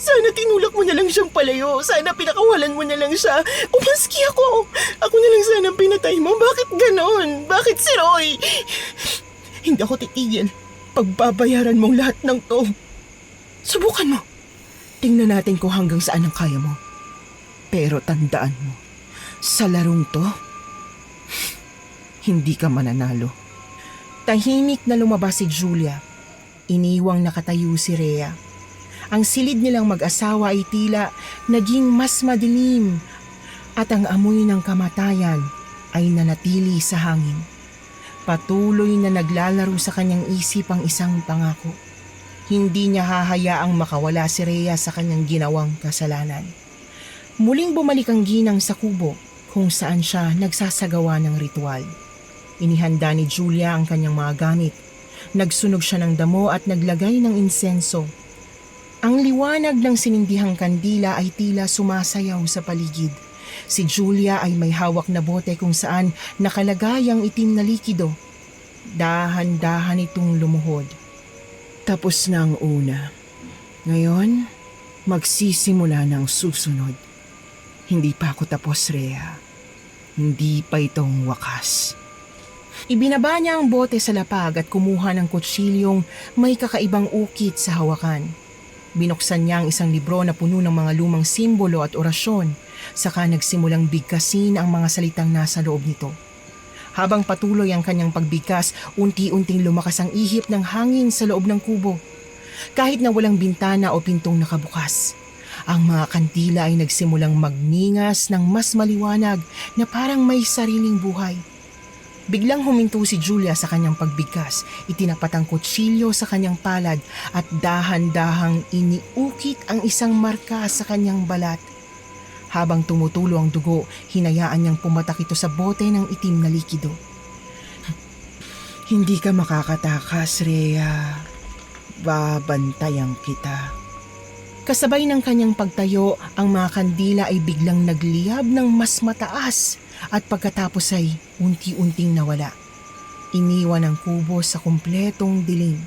Sana tinulak mo na lang siyang palayo. Sana pinakawalan mo na lang siya. O maski ako. Ako na lang sana ang pinatay mo. Bakit ganon? Bakit si Roy? Hindi ako titigil. Pagbabayaran mong lahat ng to. Subukan mo. Tingnan natin kung hanggang saan ang kaya mo. Pero tandaan mo, sa larong to, hindi ka mananalo. Tahimik na lumabas si Julia. Iniwang nakatayo si Rhea. Ang silid nilang mag-asawa ay tila naging mas madilim at ang amoy ng kamatayan ay nanatili sa hangin. Patuloy na naglalaro sa kanyang isip ang isang pangako. Hindi niya hahayaang makawala si Rhea sa kanyang ginawang kasalanan. Muling bumalik ang ginang sa kubo kung saan siya nagsasagawa ng ritual. Inihanda ni Julia ang kanyang mga gamit. Nagsunog siya ng damo at naglagay ng insenso. Ang liwanag ng sinindihang kandila ay tila sumasayaw sa paligid. Si Julia ay may hawak na bote kung saan nakalagay ang itim na likido. Dahan-dahan itong lumuhod. Tapos na ang una. Ngayon, magsisimula ng susunod. Hindi pa ako tapos, Rhea. Hindi pa itong wakas. Ibinaba niya ang bote sa lapag at kumuha ng kutsilyong may kakaibang ukit sa hawakan. Binuksan niya ang isang libro na puno ng mga lumang simbolo at orasyon, saka nagsimulang bigkasin ang mga salitang nasa loob nito. Habang patuloy ang kanyang pagbigkas, unti-unting lumakas ang ihip ng hangin sa loob ng kubo. Kahit na walang bintana o pintong nakabukas, ang mga kandila ay nagsimulang magningas ng mas maliwanag na parang may sariling buhay. Biglang huminto si Julia sa kanyang pagbigkas, itinapat ang kutsilyo sa kanyang palad at dahan-dahang iniukit ang isang marka sa kanyang balat. Habang tumutulo ang dugo, hinayaan niyang pumatak ito sa bote ng itim na likido. Hindi ka makakatakas, Rhea. Babantayan kita. Kasabay ng kanyang pagtayo, ang mga kandila ay biglang nagliyab ng mas mataas at pagkatapos ay unti-unting nawala. Iniwan ang kubo sa kumpletong dilim.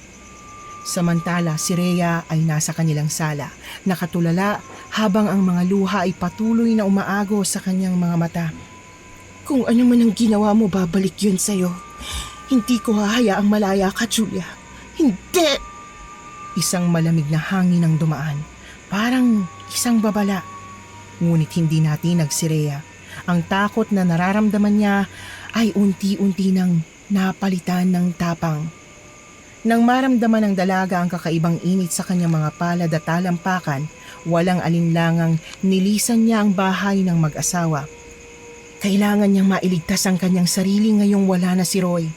Samantala, si Rhea ay nasa kanilang sala, nakatulala habang ang mga luha ay patuloy na umaago sa kanyang mga mata. Kung ano man ang ginawa mo, babalik yun sa'yo. Hindi ko hahayaang malaya ka, Julia. Hindi! Isang malamig na hangin ang dumaan. Parang isang babala. Ngunit hindi natinag si Rhea. Ang takot na nararamdaman niya ay unti-unti nang napalitan ng tapang. Nang maramdaman ng dalaga ang kakaibang init sa kanyang mga palad at talampakan, walang alinlangang nilisan niya ang bahay ng mag-asawa. Kailangan niyang mailigtas ang kanyang sarili ngayong wala na si Roy.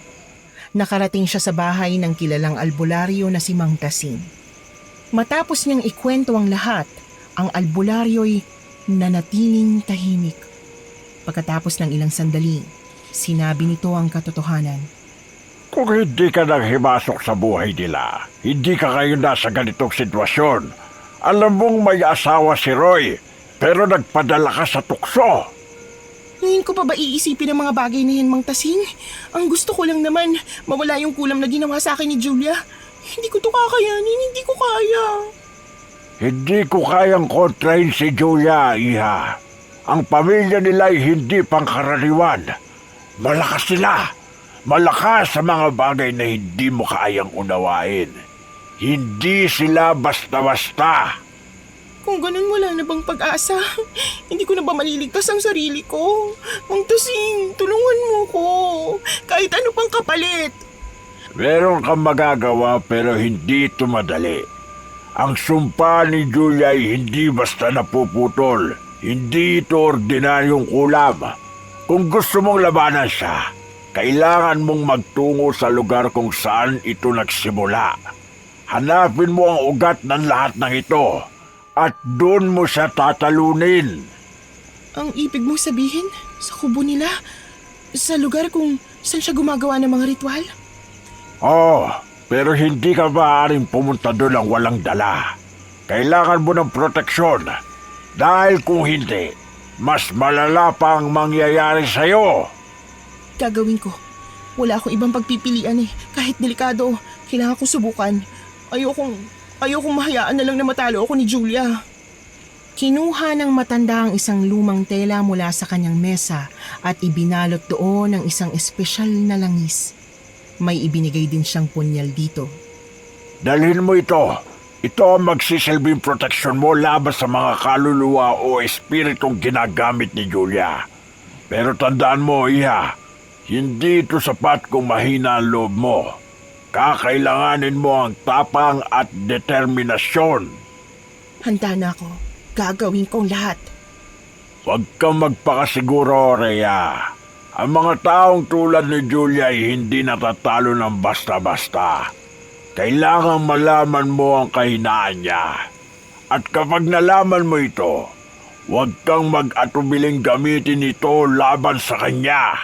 Nakarating siya sa bahay ng kilalang albularyo na si Mang Tasing. Matapos niyang ikwento ang lahat, ang albularyo'y nanatiling tahimik. Pagkatapos ng ilang sandali, sinabi nito ang katotohanan. Kung hindi ka nang himasok sa buhay nila, hindi ka kayo nasa ganitong sitwasyon. Alam mong may asawa si Roy, pero nagpadala ka sa tukso. Ngayon ko pa ba iisipin ang mga bagay na yan, Mang Tasing? Ang gusto ko lang naman, mawala yung kulam na ginawa sa akin ni Julia. Hindi ko to kakayanin, hindi ko kaya. Hindi ko kayang kontrahin si Julia, iha. Ang pamilya nila ay hindi pangkaraniwan. Malakas sila. Malakas sa mga bagay na hindi mo kayang unawain. Hindi sila basta-basta. Kung ganun, wala na bang pag-asa? Hindi ko na ba maliligtas ang sarili ko? Mang Tasing, tulungan mo ko. Kahit ano pang kapalit. Meron kang magagawa pero hindi ito madali. Ang sumpa ni Julia ay hindi basta napuputol. Hindi ito ordinaryong kulam. Kung gusto mong labanan siya, kailangan mong magtungo sa lugar kung saan ito nagsimula. Hanapin mo ang ugat ng lahat ng ito at doon mo siya tatalunin. Ang ibig mong sabihin, sa kubo nila? Sa lugar kung saan siya gumagawa ng mga ritual? Oh, pero hindi ka maaaring pumunta doon ang walang dala. Kailangan mo ng proteksyon. Dahil kung hindi, mas malala pa ang mangyayari sa'yo. Gagawin ko. Wala akong ibang pagpipilian eh. Kahit delikado, kailangan ko subukan. Ayokong mahayaan na lang na matalo ako ni Julia. Kinuha ng matanda ang isang lumang tela mula sa kanyang mesa at ibinalot doon ng isang espesyal na langis. May ibinigay din siyang punyal dito. Dalhin mo ito. Ito ang magsisilbing proteksyon mo laban sa mga kaluluwa o espiritong ginagamit ni Julia. Pero tandaan mo, Iha, hindi ito sapat kung mahina ang loob mo. Kakailanganin mo ang tapang at determinasyon. Handa na ako. Gagawin kong lahat. Huwag kang magpakasiguro, Rhea. Ang mga taong tulad ni Julia ay hindi natatalo ng basta-basta. Kailangan malaman mo ang kahinaan niya. At kapag nalaman mo ito, huwag kang mag-atubiling gamitin ito laban sa kanya.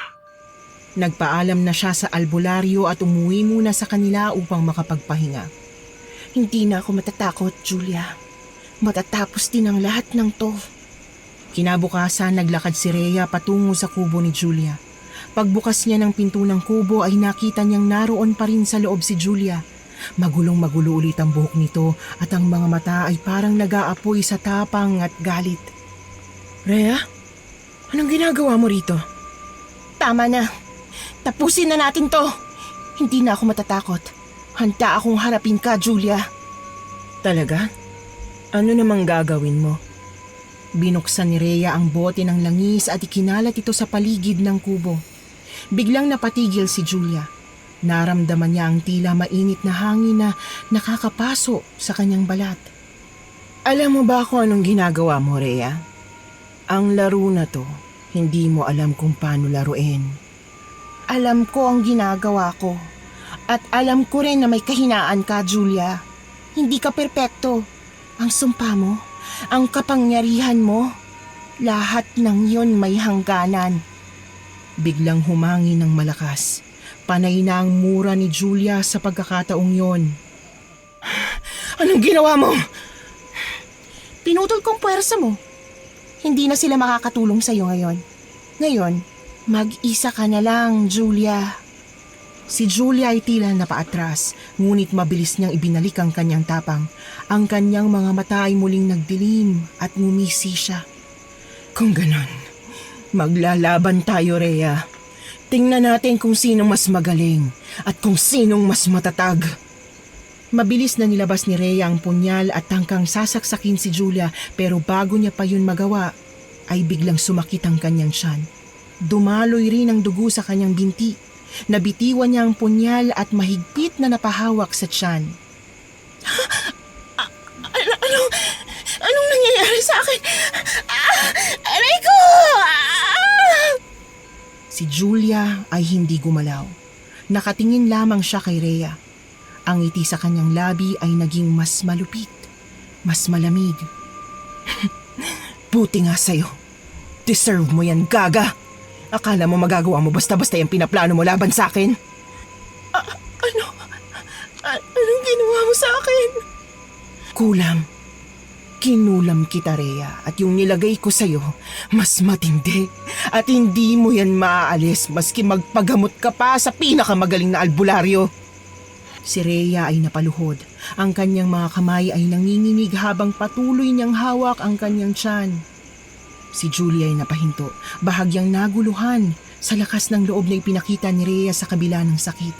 Nagpaalam na siya sa albularyo at umuwi muna sa kanila upang makapagpahinga. Hindi na ako matatakot, Julia. Matatapos din ang lahat ng to. Kinabukasan, naglakad si Rhea patungo sa kubo ni Julia. Pagbukas niya ng pinto ng kubo ay nakita niyang naroon pa rin sa loob si Julia. Magulong-magulo ulit ang buhok nito at ang mga mata ay parang nag-aapoy sa tapang at galit. Rhea, anong ginagawa mo rito? Tama na. Tapusin na natin to. Hindi na ako matatakot. Handa akong harapin ka, Julia. Talaga? Ano namang gagawin mo? Binuksan ni Rhea ang bote ng langis at ikinalat ito sa paligid ng kubo. Biglang napatigil si Julia. Naramdaman niya ang tila mainit na hangin na nakakapaso sa kanyang balat. Alam mo ba kung anong ginagawa mo, Rhea? Ang laro na to, hindi mo alam kung paano laruin. Alam ko ang ginagawa ko. At alam ko rin na may kahinaan ka, Julia. Hindi ka perpekto. Ang sumpa mo, ang kapangyarihan mo, lahat ng yon may hangganan. Biglang humangin ng malakas. Panay na ang mura ni Julia sa pagkakataong yon. Anong ginawa mo? Pinutol kong puwersa mo. Hindi na sila makakatulong sa'yo ngayon. Ngayon, mag-isa ka na lang, Julia. Si Julia ay tila napaatras, ngunit mabilis niyang ibinalik ang kanyang tapang. Ang kanyang mga mata ay muling nagdilim at ngumisi siya. Kung ganon, maglalaban tayo, Rhea. Tingnan natin kung sinong mas magaling at kung sinong mas matatag. Mabilis na nilabas ni Rhea ang punyal at tangkang sasaksakin si Julia, pero bago niya pa yun magawa, ay biglang sumakit ang kanyang tiyan. Dumaloy rin ang dugo sa kanyang binti. Nabitiwan niya ang punyal at mahigpit na napahawak sa tiyan. Anong nangyayari sa akin? Aray ko! Si Julia ay hindi gumalaw. Nakatingin lamang siya kay Rhea. Ang ngiti sa kanyang labi ay naging mas malupit, mas malamig. Buti nga sa'yo. Deserve mo yan, gaga! Akala mo magagawa mo basta-basta yung pinaplano mo laban sa akin? Anong ginawa mo sa akin? Kulam. Kinulam kita, Rhea, at yung nilagay ko sa'yo, mas matindi. At hindi mo yan maaalis maski magpagamot ka pa sa pinakamagaling na albularyo. Si Rhea ay napaluhod. Ang kanyang mga kamay ay nanginginig habang patuloy niyang hawak ang kanyang tiyan. Si Julia ay napahinto, bahagyang naguluhan sa lakas ng loob na ipinakita ni Rhea sa kabila ng sakit.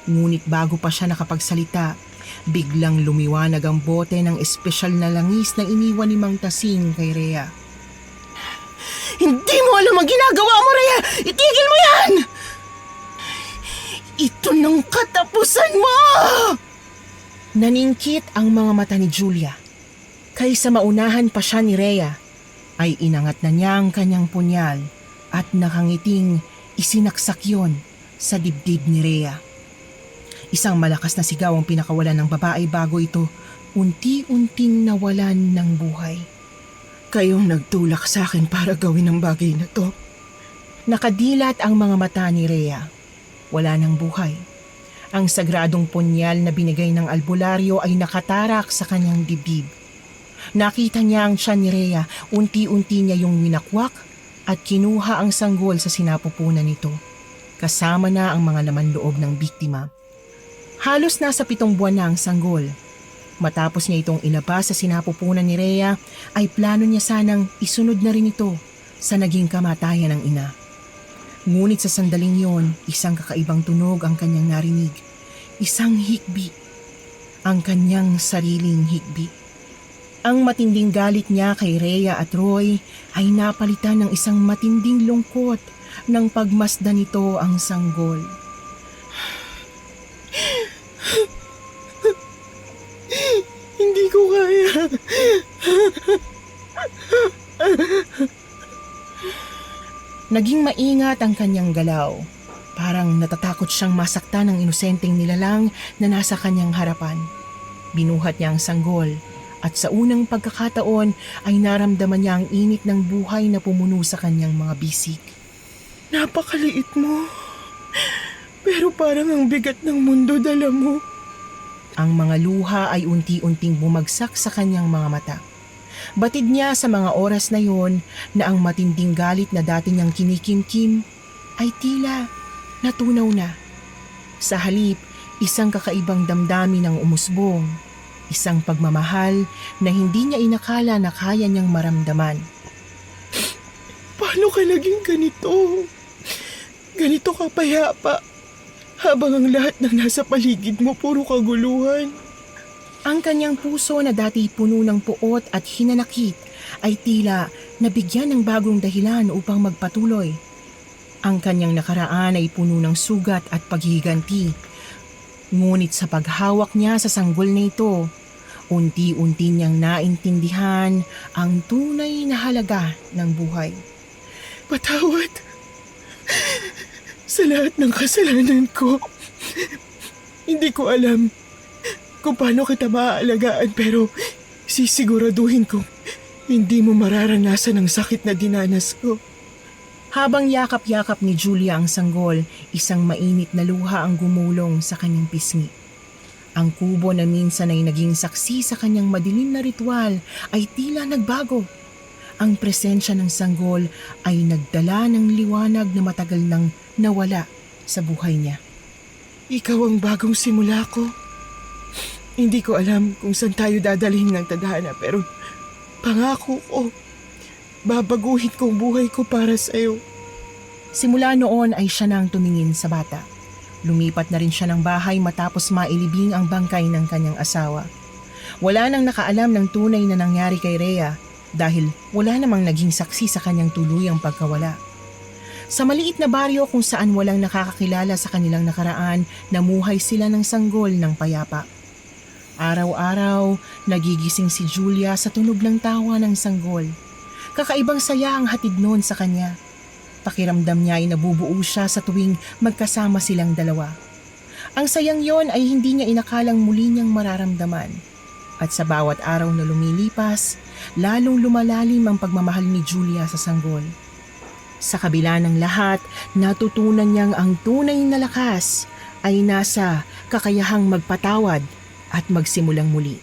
Ngunit bago pa siya nakapagsalita, biglang lumiwanag ang bote ng espesyal na langis na iniwan ni Mang Tasing kay Rhea. Hindi mo alam ang ginagawa mo, Rhea! Itigil mo yan! Ito ng katapusan mo! Naningkit ang mga mata ni Julia. Kaysa maunahan pa siya ni Rhea, ay inangat na niya ang kanyang punyal at nakangiting isinaksak yon sa dibdib ni Rhea. Isang malakas na sigaw ang pinakawalan ng babae bago ito unti-unting nawalan ng buhay. Kayong nagtulak sa akin para gawin ang bagay na to. Nakadilat ang mga mata ni Rhea. Wala ng buhay. Ang sagradong punyal na binigay ng albularyo ay nakatarak sa kanyang dibdib. Nakita niya ang tiyan ni Rhea, unti-unti niya yung winakwak at kinuha ang sanggol sa sinapupunan nito. Kasama na ang mga laman loob ng biktima. Halos nasa 7 buwan na ang sanggol. Matapos niya itong ilabas sa sinapupunan ni Rhea, ay plano niya sanang isunod na rin ito sa naging kamatayan ng ina. Ngunit sa sandaling yon, isang kakaibang tunog ang kanyang narinig. Isang hikbi. ang kanyang sariling higbi. Ang matinding galit niya kay Rhea at Roy ay napalitan ng isang matinding lungkot nang pagmasdan nito ang sanggol. Hindi ko kaya. Naging maingat ang kanyang galaw. Parang natatakot siyang masaktan ng inosenteng nilalang na nasa kanyang harapan. Binuhat niya ang sanggol at sa unang pagkakataon ay naramdaman niya ang init ng buhay na pumuno sa kanyang mga bisig. Napakaliit mo. Pero parang ang bigat ng mundo dala mo. Ang mga luha ay unti-unting bumagsak sa kanyang mga mata. Batid niya sa mga oras na yon na ang matinding galit na dati niyang kinikimkim ay tila natunaw na. Sa halip, isang kakaibang damdamin ang umusbong, isang pagmamahal na hindi niya inakala na kaya niyang maramdaman. Paano ka naging ganito? Ganito ka payapa, habang ang lahat ng nasa paligid mo puro kaguluhan. Ang kanyang puso na dati puno ng puot at hinanakit ay tila nabigyan ng bagong dahilan upang magpatuloy. Ang kanyang nakaraan ay puno ng sugat at paghihiganti. Ngunit sa paghawak niya sa sanggol na ito, unti-unti niyang naintindihan ang tunay na halaga ng buhay. Patawad sa lahat ng kasalanan ko. Hindi ko alam kung paano kita maaalagaan, pero sisiguraduhin kong hindi mo mararanasan ang sakit na dinanas ko. Habang yakap-yakap ni Julia ang sanggol, isang mainit na luha ang gumulong sa kanyang pisngi. Ang kubo na minsan ay naging saksi sa kanyang madilim na ritual ay tila nagbago. Ang presensya ng sanggol ay nagdala ng liwanag na matagal nang nawala sa buhay niya. Ikaw ang bagong simula ko. Hindi ko alam kung saan tayo dadalhin ng tadhana, pero pangako ko, babaguhin ko ang buhay ko para sa iyo. Simula noon ay siya nang tumingin sa bata. Lumipat na rin siya ng bahay matapos mailibing ang bangkay ng kanyang asawa. Wala nang nakaalam ng tunay na nangyari kay Rhea dahil wala namang naging saksi sa kanyang tuluyang pagkawala. Sa maliit na baryo kung saan walang nakakakilala sa kanilang nakaraan, namuhay sila ng sanggol ng payapa. Araw-araw, nagigising si Julia sa tunog ng tawa ng sanggol. Kakaibang saya ang hatid noon sa kanya. Pakiramdam niya ay nabubuo siya sa tuwing magkasama silang dalawa. Ang sayang yon ay hindi niya inakalang muli niyang mararamdaman. At sa bawat araw na lumilipas, lalong lumalalim ang pagmamahal ni Julia sa sanggol. Sa kabila ng lahat, natutunan niyang ang tunay na lakas ay nasa kakayahang magpatawad at magsimulang muli.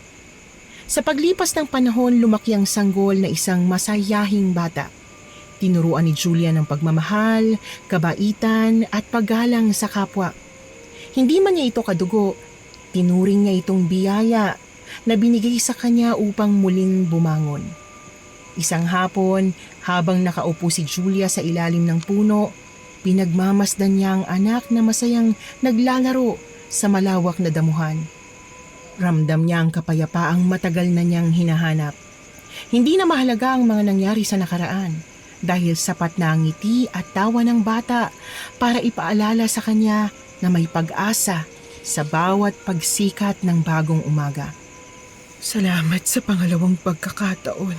Sa paglipas ng panahon, lumaki ang sanggol na isang masayahing bata. Tinuruan ni Julia ng pagmamahal, kabaitan at paggalang sa kapwa. Hindi man niya ito kadugo, tinuring niya itong biyaya na binigay sa kanya upang muling bumangon. Isang hapon, habang nakaupo si Julia sa ilalim ng puno, pinagmamasdan niya ang anak na masayang naglalaro sa malawak na damuhan. Ramdam niya ang kapayapaang matagal na niyang hinahanap. Hindi na mahalaga ang mga nangyari sa nakaraan dahil sapat na ang ngiti at tawa ng bata para ipaalala sa kanya na may pag-asa sa bawat pagsikat ng bagong umaga. Salamat sa pangalawang pagkakataon.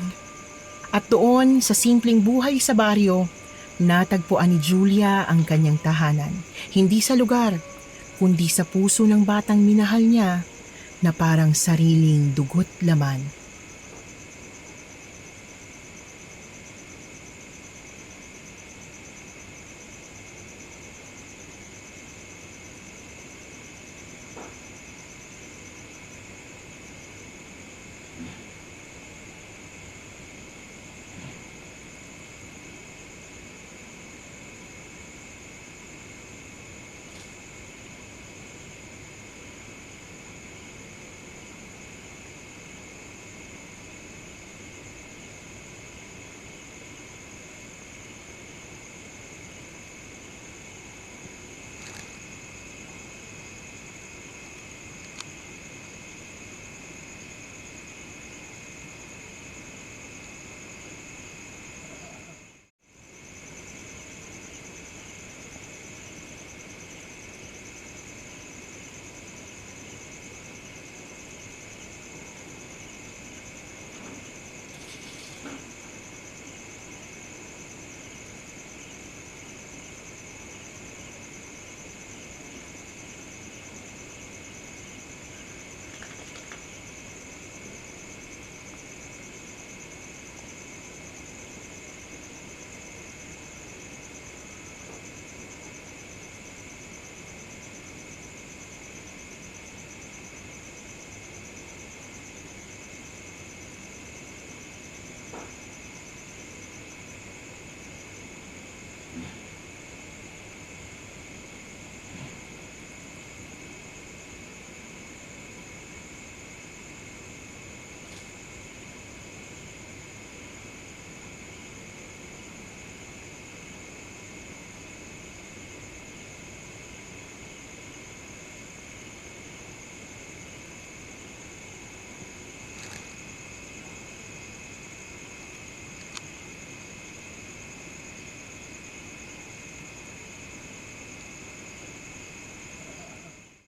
At doon sa simpleng buhay sa baryo, natagpuan ni Julia ang kanyang tahanan. Hindi sa lugar, kundi sa puso ng batang minahal niya na parang sariling dugo't laman.